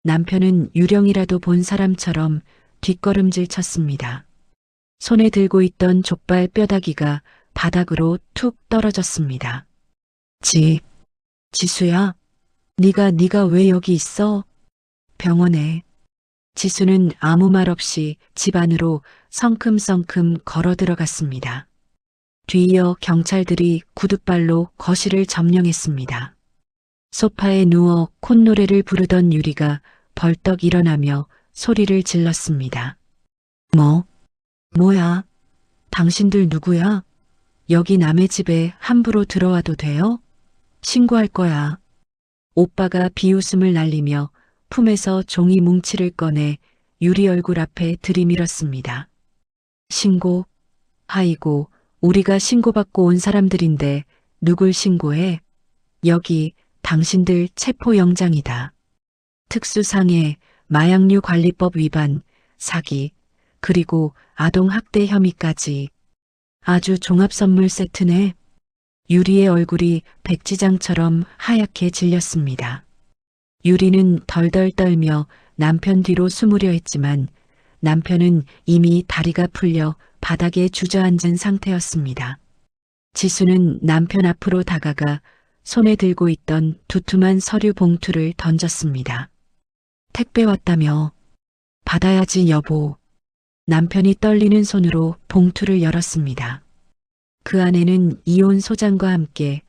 남편은 유령이라도 본 사람처럼 뒷걸음질 쳤습니다. 손에 들고 있던 족발 뼈다귀가 바닥으로 툭 떨어졌습니다. 지수야? 네가 왜 여기 있어? 병원에. 지수는 아무 말 없이 집 안으로 성큼성큼 걸어 들어갔습니다. 뒤이어 경찰들이 구둣발로 거실을 점령했습니다. 소파에 누워 콧노래를 부르던 유리가 벌떡 일어나며 소리를 질렀습니다. 뭐야? 당신들 누구야? 여기 남의 집에 함부로 들어와도 돼요? 신고할 거야. 오빠가 비웃음을 날리며 품에서 종이 뭉치를 꺼내 유리 얼굴 앞에 들이밀었습니다. 신고? 아이고, 우리가 신고받고 온 사람들인데 누굴 신고해? 여기 당신들 체포영장이다. 특수상해, 마약류 관리법 위반, 사기, 그리고 아동학대 혐의까지. 아주 종합선물 세트네. 유리의 얼굴이 백지장처럼 하얗게 질렸습니다. 유리는 덜덜 떨며 남편 뒤로 숨으려 했지만 남편은 이미 다리가 풀려 바닥에 주저앉은 상태였습니다. 지수는 남편 앞으로 다가가 손에 들고 있던 두툼한 서류 봉투를 던졌습니다. 택배 왔다며. 받아야지 여보. 남편이 떨리는 손으로 봉투를 열었습니다. 그 안에는 이혼 소장과 함께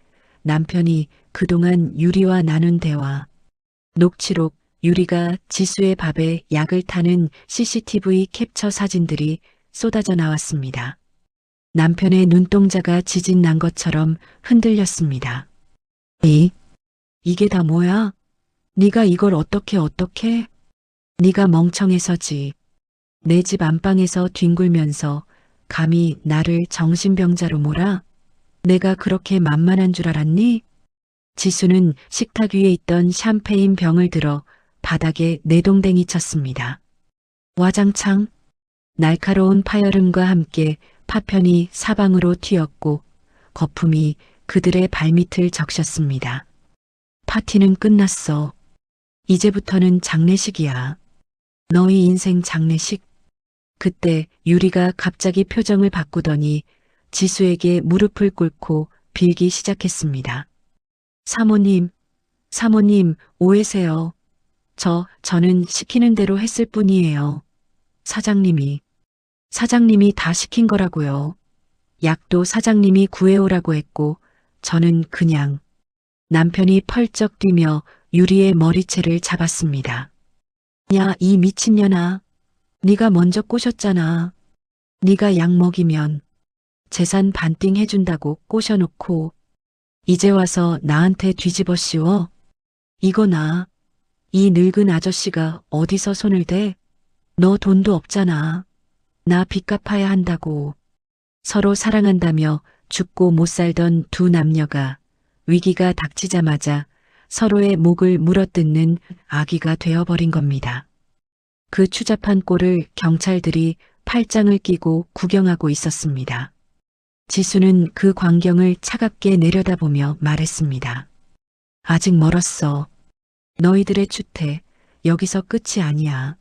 남편이 그동안 유리와 나눈 대화, 녹취록, 유리가 지수의 밥에 약을 타는 CCTV 캡처 사진들이 쏟아져 나왔습니다. 남편의 눈동자가 지진 난 것처럼 흔들렸습니다. 이게 다 뭐야? 네가 이걸 어떻게? 네가 멍청해서지. 내 집 안방에서 뒹굴면서 감히 나를 정신병자로 몰아? 내가 그렇게 만만한 줄 알았니? 지수는 식탁 위에 있던 샴페인 병을 들어 바닥에 내동댕이 쳤습니다. 와장창. 날카로운 파열음과 함께 파편이 사방으로 튀었고 거품이 그들의 발밑을 적셨습니다. 파티는 끝났어. 이제부터는 장례식이야. 너희 인생 장례식. 그때 유리가 갑자기 표정을 바꾸더니 지수에게 무릎을 꿇고 빌기 시작했습니다. 사모님, 오해세요. 저는 시키는 대로 했을 뿐이에요. 사장님이 다 시킨 거라고요. 약도 사장님이 구해오라고 했고 저는 그냥. 남편이 펄쩍 뛰며 유리의 머리채를 잡았습니다. 야, 이 미친년아. 네가 먼저 꼬셨잖아. 네가 약 먹이면 재산 반띵 해준다고 꼬셔놓고 이제 와서 나한테 뒤집어 씌워? 이거 나. 이 늙은 아저씨가 어디서 손을 대? 너 돈도 없잖아. 나 빚 갚아야 한다고. 서로 사랑한다며 죽고 못 살던 두 남녀가 위기가 닥치자마자 서로의 목을 물어뜯는 아기가 되어버린 겁니다. 그 추잡한 꼴을 경찰들이 팔짱을 끼고 구경하고 있었습니다. 지수는 그 광경을 차갑게 내려다보며 말했습니다. 아직 멀었어. 너희들의 추태, 여기서 끝이 아니야.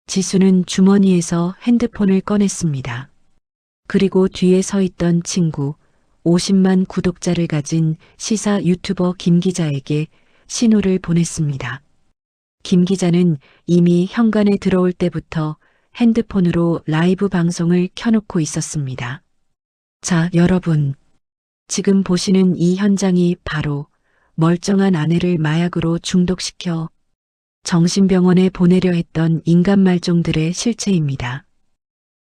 지수는 주머니에서 핸드폰을 꺼냈습니다. 그리고 뒤에 서 있던 친구, 50만 구독자를 가진 시사 유튜버 김 기자에게 신호를 보냈습니다. 김 기자는 이미 현관에 들어올 때부터 핸드폰으로 라이브 방송을 켜놓고 있었습니다. 자, 여러분. 지금 보시는 이 현장이 바로 멀쩡한 아내를 마약으로 중독시켜 정신병원에 보내려 했던 인간 말종들의 실체입니다.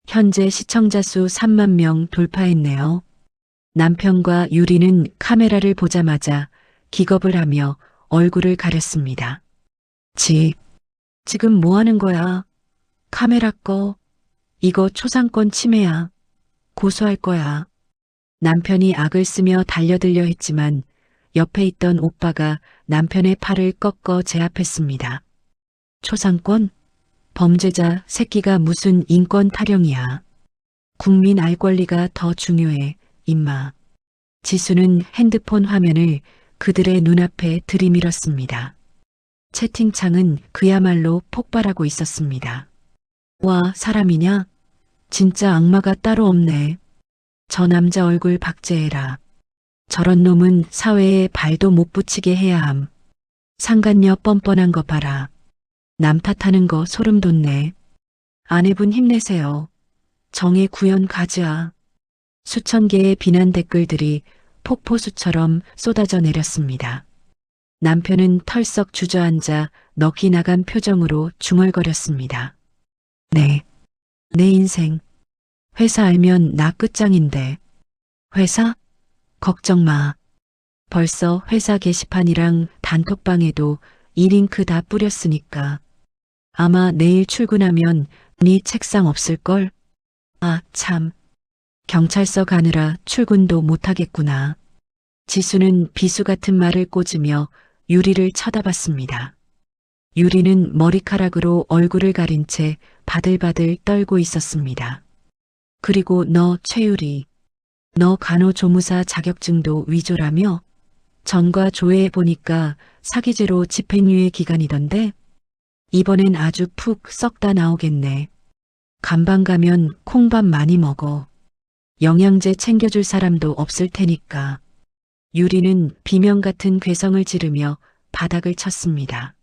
현재 시청자 수 3만 명 돌파했네요. 남편과 유리는 카메라를 보자마자 기겁을 하며 얼굴을 가렸습니다. 지금 뭐 하는 거야? 카메라 꺼. 이거 초상권 침해야. 고소할 거야. 남편이 악을 쓰며 달려들려 했지만 옆에 있던 오빠가 남편의 팔을 꺾어 제압했습니다. 초상권? 범죄자 새끼가 무슨 인권 타령이야. 국민 알 권리가 더 중요해, 임마. 지수는 핸드폰 화면을 그들의 눈앞에 들이밀었습니다. 채팅창은 그야말로 폭발하고 있었습니다. 와, 사람이냐? 진짜 악마가 따로 없네. 저 남자 얼굴 박제해라. 저런 놈은 사회에 발도 못 붙이게 해야 함. 상간녀 뻔뻔한 거 봐라. 남 탓하는 거 소름 돋네. 아내분 힘내세요. 정의 구현 가즈아. 수천 개의 비난 댓글들이 폭포수처럼 쏟아져 내렸습니다. 남편은 털썩 주저앉아 넋이 나간 표정으로 중얼거렸습니다. 네. 내 인생. 회사 알면 나 끝장인데. 회사? 걱정 마. 벌써 회사 게시판이랑 단톡방에도 이 링크 다 뿌렸으니까. 아마 내일 출근하면 네 책상 없을걸? 아, 참. 경찰서 가느라 출근도 못하겠구나. 지수는 비수 같은 말을 꽂으며 유리를 쳐다봤습니다. 유리는 머리카락으로 얼굴을 가린 채 바들바들 떨고 있었습니다. 그리고 너 최유리, 너 간호조무사 자격증도 위조라며? 전과 조회해보니까 사기죄로 집행유예 기간이던데? 이번엔 아주 푹 썩다 나오겠네. 간방 가면 콩밥 많이 먹어. 영양제 챙겨줄 사람도 없을 테니까. 유리는 비명 같은 괴성을 지르며 바닥을 쳤습니다.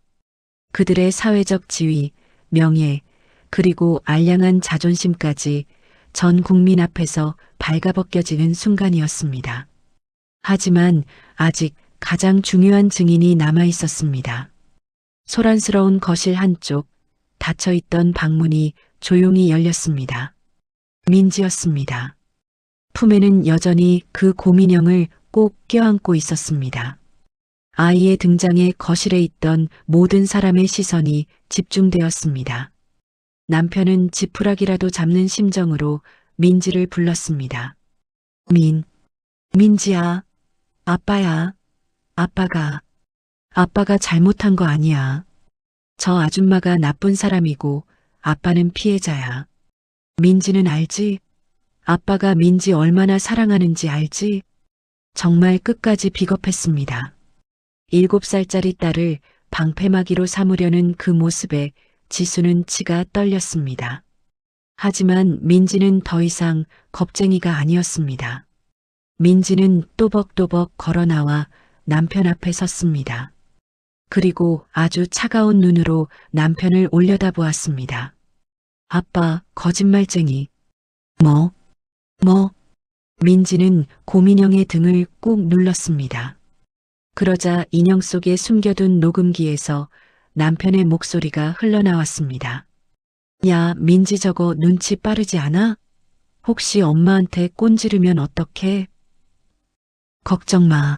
그들의 사회적 지위, 명예, 그리고 알량한 자존심까지 전 국민 앞에서 발가벗겨지는 순간이었습니다. 하지만 아직 가장 중요한 증인이 남아 있었습니다. 소란스러운 거실 한쪽, 닫혀있던 방문이 조용히 열렸습니다. 민지였습니다. 품에는 여전히 그 곰인형을 꼭 껴안고 있었습니다. 아이의 등장에 거실에 있던 모든 사람의 시선이 집중되었습니다. 남편은 지푸라기라도 잡는 심정으로 민지를 불렀습니다. 민지야, 아빠야, 아빠가 잘못한 거 아니야. 저 아줌마가 나쁜 사람이고 아빠는 피해자야. 민지는 알지? 아빠가 민지 얼마나 사랑하는지 알지? 정말 끝까지 비겁했습니다. 7살짜리 딸을 방패막이로 삼으려는 그 모습에 지수는 치가 떨렸습니다. 하지만 민지는 더 이상 겁쟁이가 아니었습니다. 민지는 또벅또벅 걸어 나와 남편 앞에 섰습니다. 그리고 아주 차가운 눈으로 남편을 올려다보았습니다. 아빠, 거짓말쟁이. 뭐? 민지는 고민형의 등을 꾹 눌렀습니다. 그러자 인형 속에 숨겨둔 녹음기에서 남편의 목소리가 흘러나왔습니다. 야, 민지 저거 눈치 빠르지 않아? 혹시 엄마한테 꼰지르면 어떡해? 걱정 마.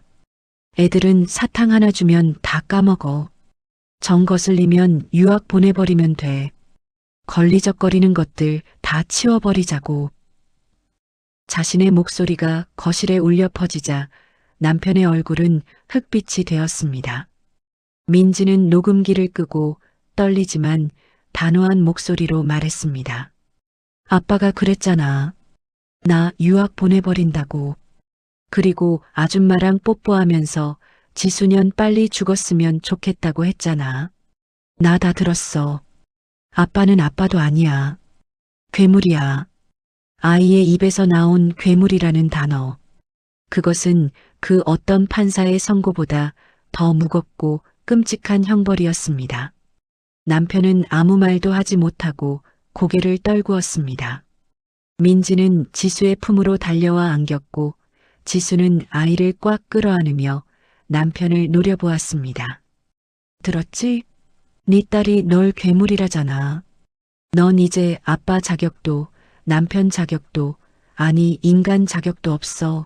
애들은 사탕 하나 주면 다 까먹어. 정 거슬리면 유학 보내버리면 돼. 걸리적거리는 것들 다 치워버리자고. 자신의 목소리가 거실에 울려 퍼지자 남편의 얼굴은 흑빛이 되었습니다. 민지는 녹음기를 끄고 떨리지만 단호한 목소리로 말했습니다. 아빠가 그랬잖아. 나 유학 보내버린다고. 그리고 아줌마랑 뽀뽀하면서 지수년 빨리 죽었으면 좋겠다고 했잖아. 나 다 들었어. 아빠는 아빠도 아니야. 괴물이야. 아이의 입에서 나온 괴물이라는 단어. 그것은 그 어떤 판사의 선고보다 더 무겁고 끔찍한 형벌이었습니다. 남편은 아무 말도 하지 못하고 고개를 떨구었습니다. 민지는 지수의 품으로 달려와 안겼고 지수는 아이를 꽉 끌어안으며 남편을 노려보았습니다. 들었지? 네 딸이 널 괴물이라잖아. 넌 이제 아빠 자격도 남편 자격도 아니 인간 자격도 없어.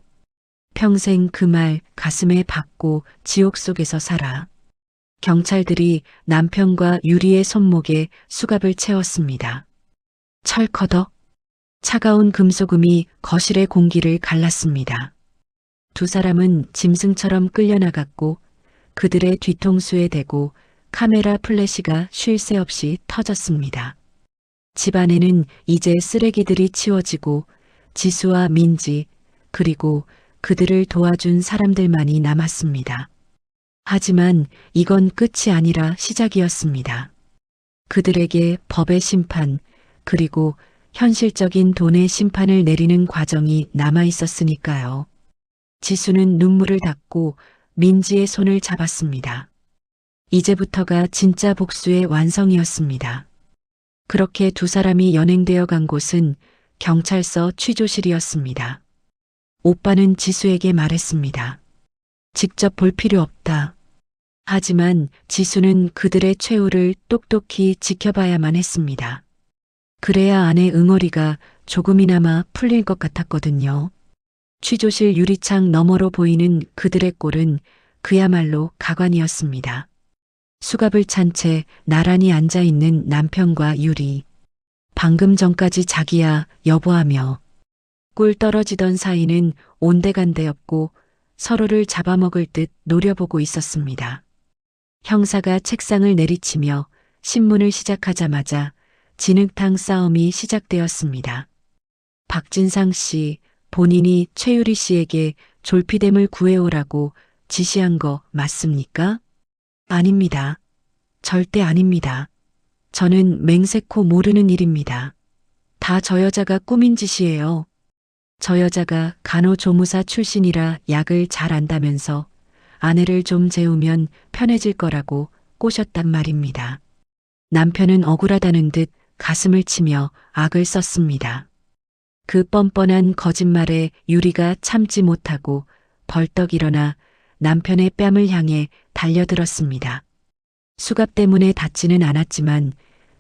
평생 그 말 가슴에 박고 지옥 속에서 살아. 경찰들이 남편과 유리의 손목에 수갑을 채웠습니다. 철커덕. 차가운 금속음이 거실의 공기를 갈랐습니다. 두 사람은 짐승처럼 끌려나갔고 그들의 뒤통수에 대고 카메라 플래시가 쉴 새 없이 터졌습니다. 집안에는 이제 쓰레기들이 치워지고 지수와 민지 그리고 그들을 도와준 사람들만이 남았습니다. 하지만 이건 끝이 아니라 시작이었습니다. 그들에게 법의 심판 그리고 현실적인 돈의 심판을 내리는 과정이 남아 있었으니까요. 지수는 눈물을 닦고 민지의 손을 잡았습니다. 이제부터가 진짜 복수의 완성이었습니다. 그렇게 두 사람이 연행되어 간 곳은 경찰서 취조실이었습니다. 오빠는 지수에게 말했습니다. 직접 볼 필요 없다. 하지만 지수는 그들의 최후를 똑똑히 지켜봐야만 했습니다. 그래야 아내 응어리가 조금이나마 풀릴 것 같았거든요. 취조실 유리창 너머로 보이는 그들의 꼴은 그야말로 가관이었습니다. 수갑을 찬 채 나란히 앉아있는 남편과 유리. 방금 전까지 자기야 여보하며 꿀 떨어지던 사이는 온데간데였고 서로를 잡아먹을 듯 노려보고 있었습니다. 형사가 책상을 내리치며 신문을 시작하자마자 진흙탕 싸움이 시작되었습니다. 박진상 씨, 본인이 최유리 씨에게 졸피뎀을 구해오라고 지시한 거 맞습니까? 아닙니다. 절대 아닙니다. 저는 맹세코 모르는 일입니다. 다 저 여자가 꾸민 짓이에요. 저 여자가 간호조무사 출신이라 약을 잘 안다면서 아내를 좀 재우면 편해질 거라고 꼬셨단 말입니다. 남편은 억울하다는 듯 가슴을 치며 악을 썼습니다. 그 뻔뻔한 거짓말에 유리가 참지 못하고 벌떡 일어나 남편의 뺨을 향해 달려들었습니다. 수갑 때문에 닿지는 않았지만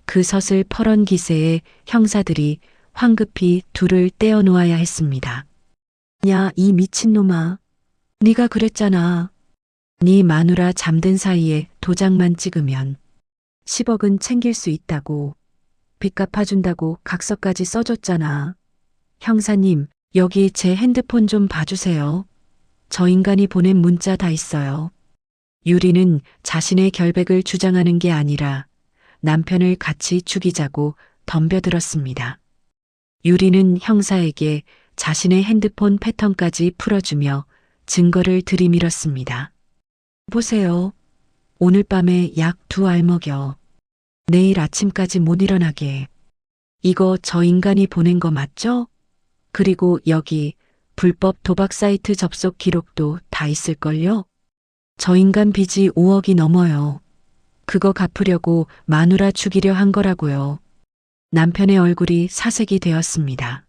그 서슬 퍼런 기세에 형사들이 황급히 둘을 떼어 놓아야 했습니다. 야, 이 미친놈아. 네가 그랬잖아. 네 마누라 잠든 사이에 도장만 찍으면 10억은 챙길 수 있다고. 빚 갚아준다고 각서까지 써줬잖아. 형사님, 여기 제 핸드폰 좀 봐주세요. 저 인간이 보낸 문자 다 있어요. 유리는 자신의 결백을 주장하는 게 아니라 남편을 같이 죽이자고 덤벼들었습니다. 유리는 형사에게 자신의 핸드폰 패턴까지 풀어주며 증거를 들이밀었습니다. 보세요. 오늘 밤에 약 2알 먹여. 내일 아침까지 못 일어나게. 이거 저 인간이 보낸 거 맞죠? 그리고 여기 불법 도박 사이트 접속 기록도 다 있을걸요? 저 인간 빚이 5억이 넘어요. 그거 갚으려고 마누라 죽이려 한 거라고요. 남편의 얼굴이 사색이 되었습니다.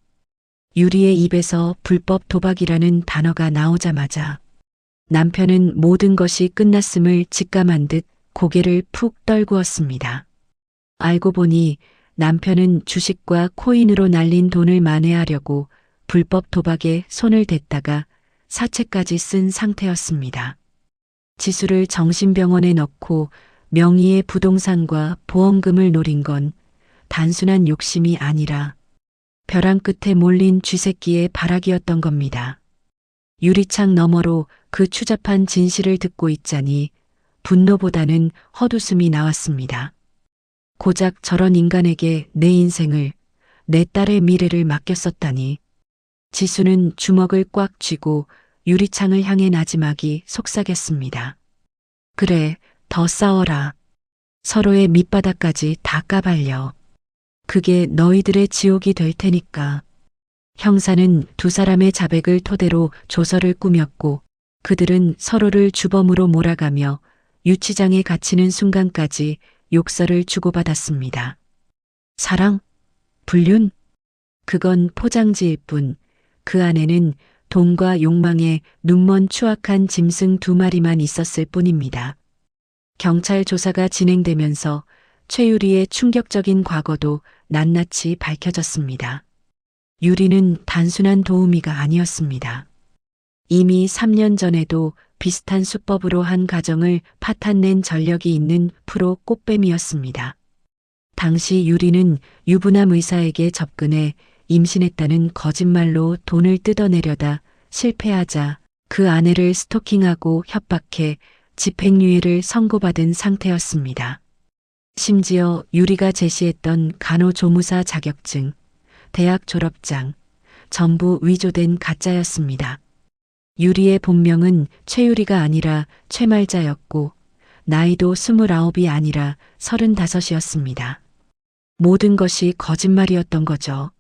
유리의 입에서 불법 도박이라는 단어가 나오자마자 남편은 모든 것이 끝났음을 직감한 듯 고개를 푹 떨구었습니다. 알고 보니 남편은 주식과 코인으로 날린 돈을 만회하려고 불법 도박에 손을 댔다가 사채까지 쓴 상태였습니다. 지수를 정신병원에 넣고 명의의 부동산과 보험금을 노린 건 단순한 욕심이 아니라 벼랑 끝에 몰린 쥐새끼의 발악이었던 겁니다. 유리창 너머로 그 추잡한 진실을 듣고 있자니 분노보다는 헛웃음이 나왔습니다. 고작 저런 인간에게 내 인생을, 내 딸의 미래를 맡겼었다니. 지수는 주먹을 꽉 쥐고 유리창을 향해 나지막이 속삭였습니다. 그래, 더 싸워라. 서로의 밑바닥까지 다 까발려. 그게 너희들의 지옥이 될 테니까. 형사는 두 사람의 자백을 토대로 조서를 꾸몄고 그들은 서로를 주범으로 몰아가며 유치장에 갇히는 순간까지 욕설을 주고받았습니다. 사랑? 불륜? 그건 포장지일 뿐 그 안에는 돈과 욕망에 눈먼 추악한 짐승 두 마리만 있었을 뿐입니다. 경찰 조사가 진행되면서 최유리의 충격적인 과거도 낱낱이 밝혀졌습니다. 유리는 단순한 도우미가 아니었습니다. 이미 3년 전에도 비슷한 수법으로 한 가정을 파탄낸 전력이 있는 프로 꽃뱀이었습니다. 당시 유리는 유부남 의사에게 접근해 임신했다는 거짓말로 돈을 뜯어내려다 실패하자 그 아내를 스토킹하고 협박해 집행유예를 선고받은 상태였습니다. 심지어 유리가 제시했던 간호조무사 자격증, 대학 졸업장, 전부 위조된 가짜였습니다. 유리의 본명은 최유리가 아니라 최말자였고 나이도 29이 아니라 35이었습니다. 모든 것이 거짓말이었던 거죠.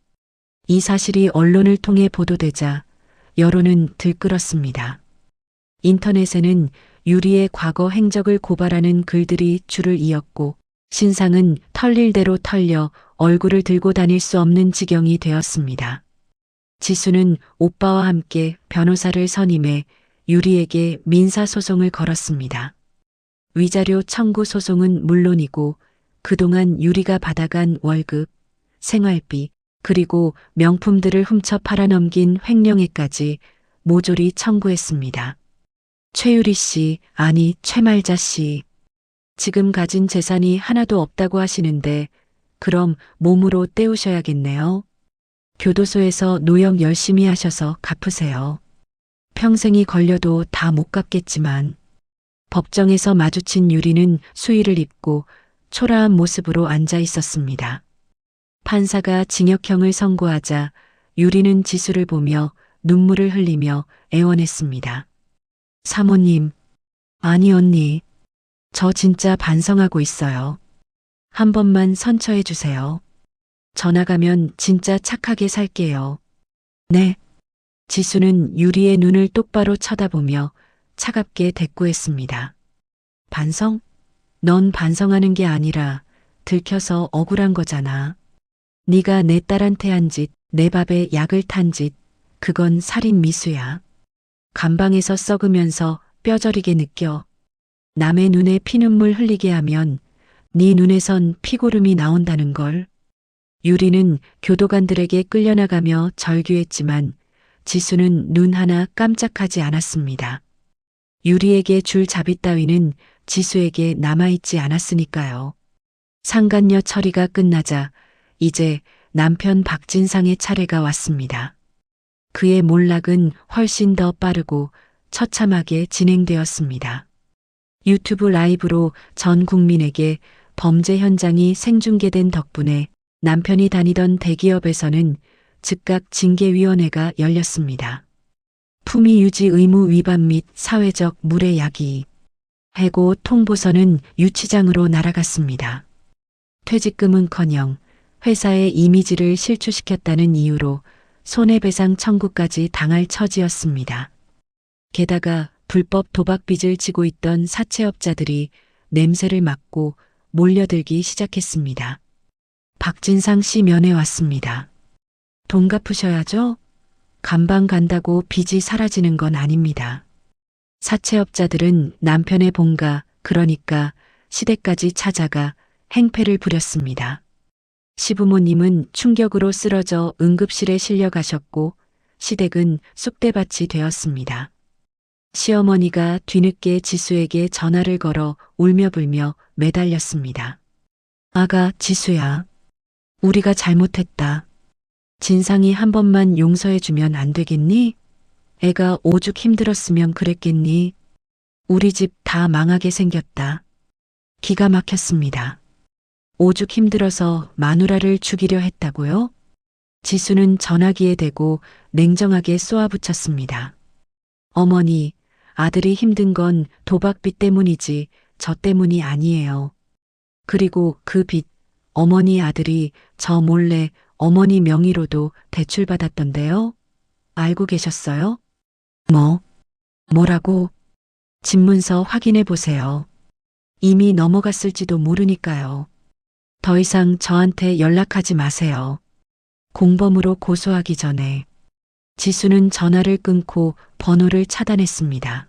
이 사실이 언론을 통해 보도되자 여론은 들끓었습니다. 인터넷에는 유리의 과거 행적을 고발하는 글들이 줄을 이었고 신상은 털릴 대로 털려 얼굴을 들고 다닐 수 없는 지경이 되었습니다. 지수는 오빠와 함께 변호사를 선임해 유리에게 민사소송을 걸었습니다. 위자료 청구 소송은 물론이고 그동안 유리가 받아간 월급, 생활비, 그리고 명품들을 훔쳐 팔아넘긴 횡령에까지 모조리 청구했습니다. 최유리 씨, 아니 최말자 씨. 지금 가진 재산이 하나도 없다고 하시는데 그럼 몸으로 때우셔야겠네요. 교도소에서 노역 열심히 하셔서 갚으세요. 평생이 걸려도 다 못 갚겠지만. 법정에서 마주친 유리는 수의를 입고 초라한 모습으로 앉아 있었습니다. 판사가 징역형을 선고하자 유리는 지수를 보며 눈물을 흘리며 애원했습니다. 사모님, 아니 언니, 저 진짜 반성하고 있어요. 한 번만 선처해 주세요. 저 나가면 진짜 착하게 살게요. 네. 지수는 유리의 눈을 똑바로 쳐다보며 차갑게 대꾸했습니다. 반성? 넌 반성하는 게 아니라 들켜서 억울한 거잖아. 네가 내 딸한테 한 짓, 내 밥에 약을 탄 짓, 그건 살인 미수야. 감방에서 썩으면서 뼈저리게 느껴. 남의 눈에 피눈물 흘리게 하면 네 눈에선 피고름이 나온다는 걸. 유리는 교도관들에게 끌려나가며 절규했지만 지수는 눈 하나 깜짝하지 않았습니다. 유리에게 줄 자비 따위는 지수에게 남아있지 않았으니까요. 상간녀 처리가 끝나자 이제 남편 박진상의 차례가 왔습니다. 그의 몰락은 훨씬 더 빠르고 처참하게 진행되었습니다. 유튜브 라이브로 전 국민에게 범죄 현장이 생중계된 덕분에 남편이 다니던 대기업에서는 즉각 징계위원회가 열렸습니다. 품위 유지 의무 위반 및 사회적 물의 야기. 해고 통보서는 유치장으로 날아갔습니다. 퇴직금은커녕 회사의 이미지를 실추시켰다는 이유로 손해배상 청구까지 당할 처지였습니다. 게다가 불법 도박빚을 지고 있던 사채업자들이 냄새를 맡고 몰려들기 시작했습니다. 박진상 씨 면회 왔습니다. 돈 갚으셔야죠? 감방 간다고 빚이 사라지는 건 아닙니다. 사채업자들은 남편의 본가, 그러니까 시댁까지 찾아가 행패를 부렸습니다. 시부모님은 충격으로 쓰러져 응급실에 실려가셨고 시댁은 쑥대밭이 되었습니다. 시어머니가 뒤늦게 지수에게 전화를 걸어 울며불며 매달렸습니다. 아가, 지수야. 우리가 잘못했다. 진상이 한 번만 용서해주면 안 되겠니? 애가 오죽 힘들었으면 그랬겠니? 우리 집 다 망하게 생겼다. 기가 막혔습니다. 오죽 힘들어서 마누라를 죽이려 했다고요? 지수는 전화기에 대고 냉정하게 쏘아붙였습니다. 어머니, 아들이 힘든 건 도박빚 때문이지 저 때문이 아니에요. 그리고 그 빚, 어머니 아들이 저 몰래 어머니 명의로도 대출받았던데요? 알고 계셨어요? 뭐라고? 집문서 확인해 보세요. 이미 넘어갔을지도 모르니까요. 더 이상 저한테 연락하지 마세요. 공범으로 고소하기 전에. 지수는 전화를 끊고 번호를 차단했습니다.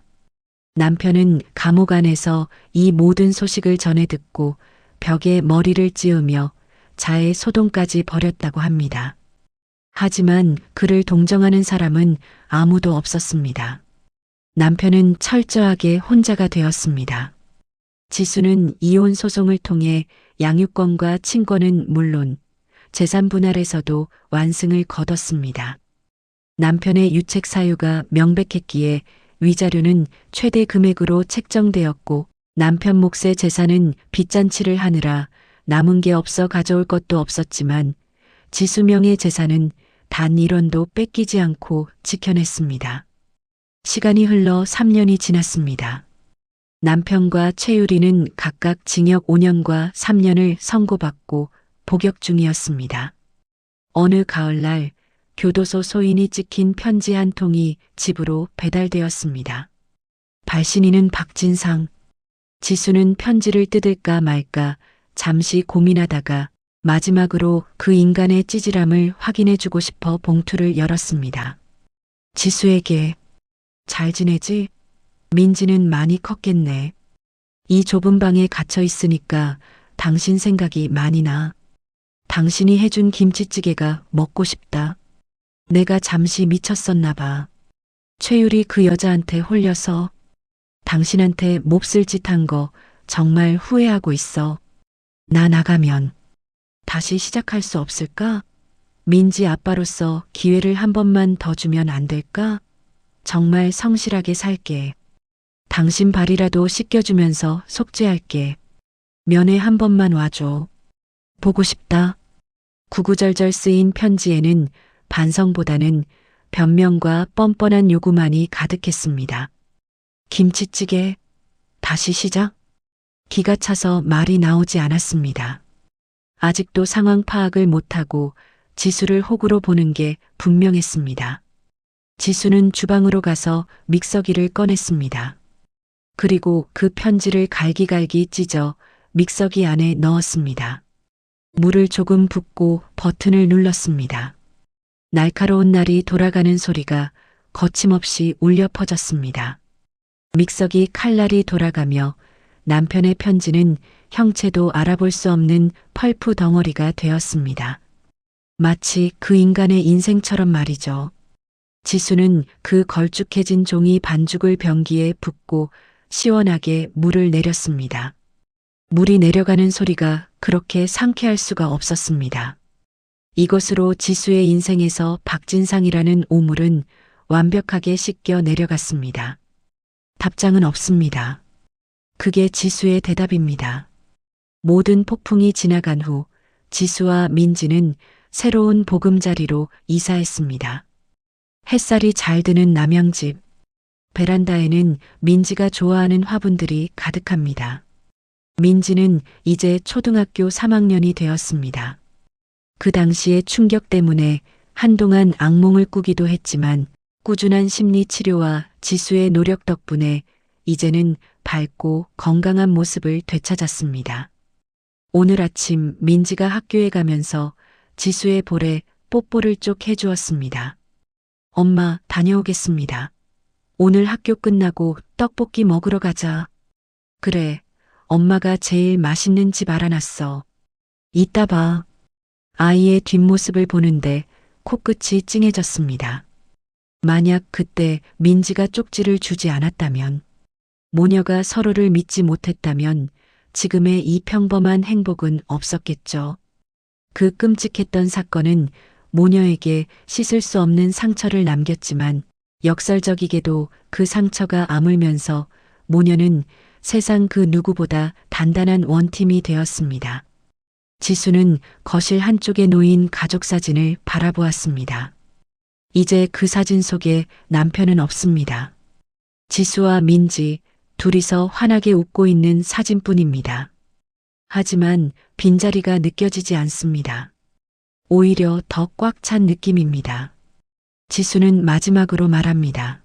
남편은 감옥 안에서 이 모든 소식을 전해 듣고 벽에 머리를 찌우며 자해 소동까지 벌였다고 합니다. 하지만 그를 동정하는 사람은 아무도 없었습니다. 남편은 철저하게 혼자가 되었습니다. 지수는 이혼 소송을 통해 양육권과 친권은 물론 재산 분할에서도 완승을 거뒀습니다. 남편의 유책 사유가 명백했기에 위자료는 최대 금액으로 책정되었고 남편 몫의 재산은 빚잔치를 하느라 남은 게 없어 가져올 것도 없었지만 지수명의 재산은 단 1원도 뺏기지 않고 지켜냈습니다. 시간이 흘러 3년이 지났습니다. 남편과 최유리는 각각 징역 5년과 3년을 선고받고 복역 중이었습니다. 어느 가을날 교도소 소인이 찍힌 편지 한 통이 집으로 배달되었습니다. 발신인은 박진상. 지수는 편지를 뜯을까 말까 잠시 고민하다가 마지막으로 그 인간의 찌질함을 확인해주고 싶어 봉투를 열었습니다. 지수에게 잘 지내지? 민지는 많이 컸겠네. 이 좁은 방에 갇혀 있으니까 당신 생각이 많이 나. 당신이 해준 김치찌개가 먹고 싶다. 내가 잠시 미쳤었나 봐. 최율이 그 여자한테 홀려서 당신한테 몹쓸 짓 한 거 정말 후회하고 있어. 나 나가면 다시 시작할 수 없을까? 민지 아빠로서 기회를 한 번만 더 주면 안 될까? 정말 성실하게 살게. 당신 발이라도 씻겨주면서 속죄할게. 면회 한 번만 와줘. 보고 싶다. 구구절절 쓰인 편지에는 반성보다는 변명과 뻔뻔한 요구만이 가득했습니다. 김치찌개, 다시 시작? 기가 차서 말이 나오지 않았습니다. 아직도 상황 파악을 못하고 지수를 호구로 보는 게 분명했습니다. 지수는 주방으로 가서 믹서기를 꺼냈습니다. 그리고 그 편지를 갈기갈기 찢어 믹서기 안에 넣었습니다. 물을 조금 붓고 버튼을 눌렀습니다. 날카로운 날이 돌아가는 소리가 거침없이 울려 퍼졌습니다. 믹서기 칼날이 돌아가며 남편의 편지는 형체도 알아볼 수 없는 펄프 덩어리가 되었습니다. 마치 그 인간의 인생처럼 말이죠. 지수는 그 걸쭉해진 종이 반죽을 변기에 붓고 시원하게 물을 내렸습니다. 물이 내려가는 소리가 그렇게 상쾌할 수가 없었습니다. 이것으로 지수의 인생에서 박진상이라는 오물은 완벽하게 씻겨 내려갔습니다. 답장은 없습니다. 그게 지수의 대답입니다. 모든 폭풍이 지나간 후 지수와 민지는 새로운 보금자리로 이사했습니다. 햇살이 잘 드는 남양집. 베란다에는 민지가 좋아하는 화분들이 가득합니다. 민지는 이제 초등학교 3학년이 되었습니다. 그 당시의 충격 때문에 한동안 악몽을 꾸기도 했지만 꾸준한 심리 치료와 지수의 노력 덕분에 이제는 밝고 건강한 모습을 되찾았습니다. 오늘 아침 민지가 학교에 가면서 지수의 볼에 뽀뽀를 쪽 해주었습니다. 엄마, 다녀오겠습니다. 오늘 학교 끝나고 떡볶이 먹으러 가자. 그래, 엄마가 제일 맛있는 집 알아놨어. 이따 봐. 아이의 뒷모습을 보는데 코끝이 찡해졌습니다. 만약 그때 민지가 쪽지를 주지 않았다면, 모녀가 서로를 믿지 못했다면 지금의 이 평범한 행복은 없었겠죠. 그 끔찍했던 사건은 모녀에게 씻을 수 없는 상처를 남겼지만 역설적이게도 그 상처가 아물면서 모녀는 세상 그 누구보다 단단한 원팀이 되었습니다. 지수는 거실 한쪽에 놓인 가족 사진을 바라보았습니다. 이제 그 사진 속에 남편은 없습니다. 지수와 민지 둘이서 환하게 웃고 있는 사진뿐입니다. 하지만 빈자리가 느껴지지 않습니다. 오히려 더 꽉 찬 느낌입니다. 지수는 마지막으로 말합니다.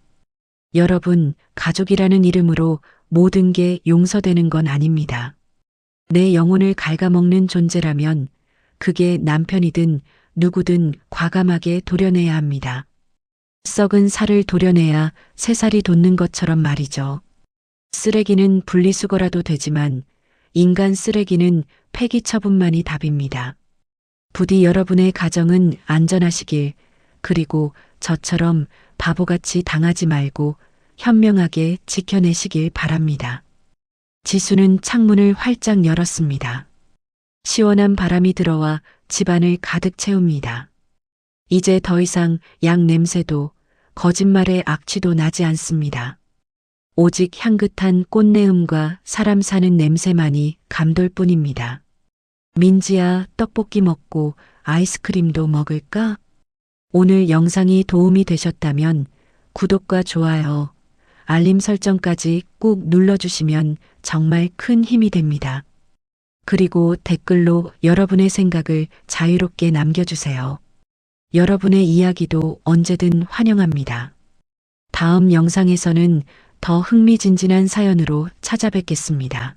여러분, 가족이라는 이름으로 모든 게 용서되는 건 아닙니다. 내 영혼을 갉아먹는 존재라면 그게 남편이든 누구든 과감하게 도려내야 합니다. 썩은 살을 도려내야 새 살이 돋는 것처럼 말이죠. 쓰레기는 분리수거라도 되지만 인간 쓰레기는 폐기 처분만이 답입니다. 부디 여러분의 가정은 안전하시길, 그리고 저처럼 바보같이 당하지 말고 현명하게 지켜내시길 바랍니다. 지수는 창문을 활짝 열었습니다. 시원한 바람이 들어와 집안을 가득 채웁니다. 이제 더 이상 약 냄새도 거짓말의 악취도 나지 않습니다. 오직 향긋한 꽃내음과 사람 사는 냄새만이 감돌 뿐입니다. 민지야, 떡볶이 먹고 아이스크림도 먹을까? 오늘 영상이 도움이 되셨다면 구독과 좋아요, 알림 설정까지 꾹 눌러주시면 정말 큰 힘이 됩니다. 그리고 댓글로 여러분의 생각을 자유롭게 남겨주세요. 여러분의 이야기도 언제든 환영합니다. 다음 영상에서는 더 흥미진진한 사연으로 찾아뵙겠습니다.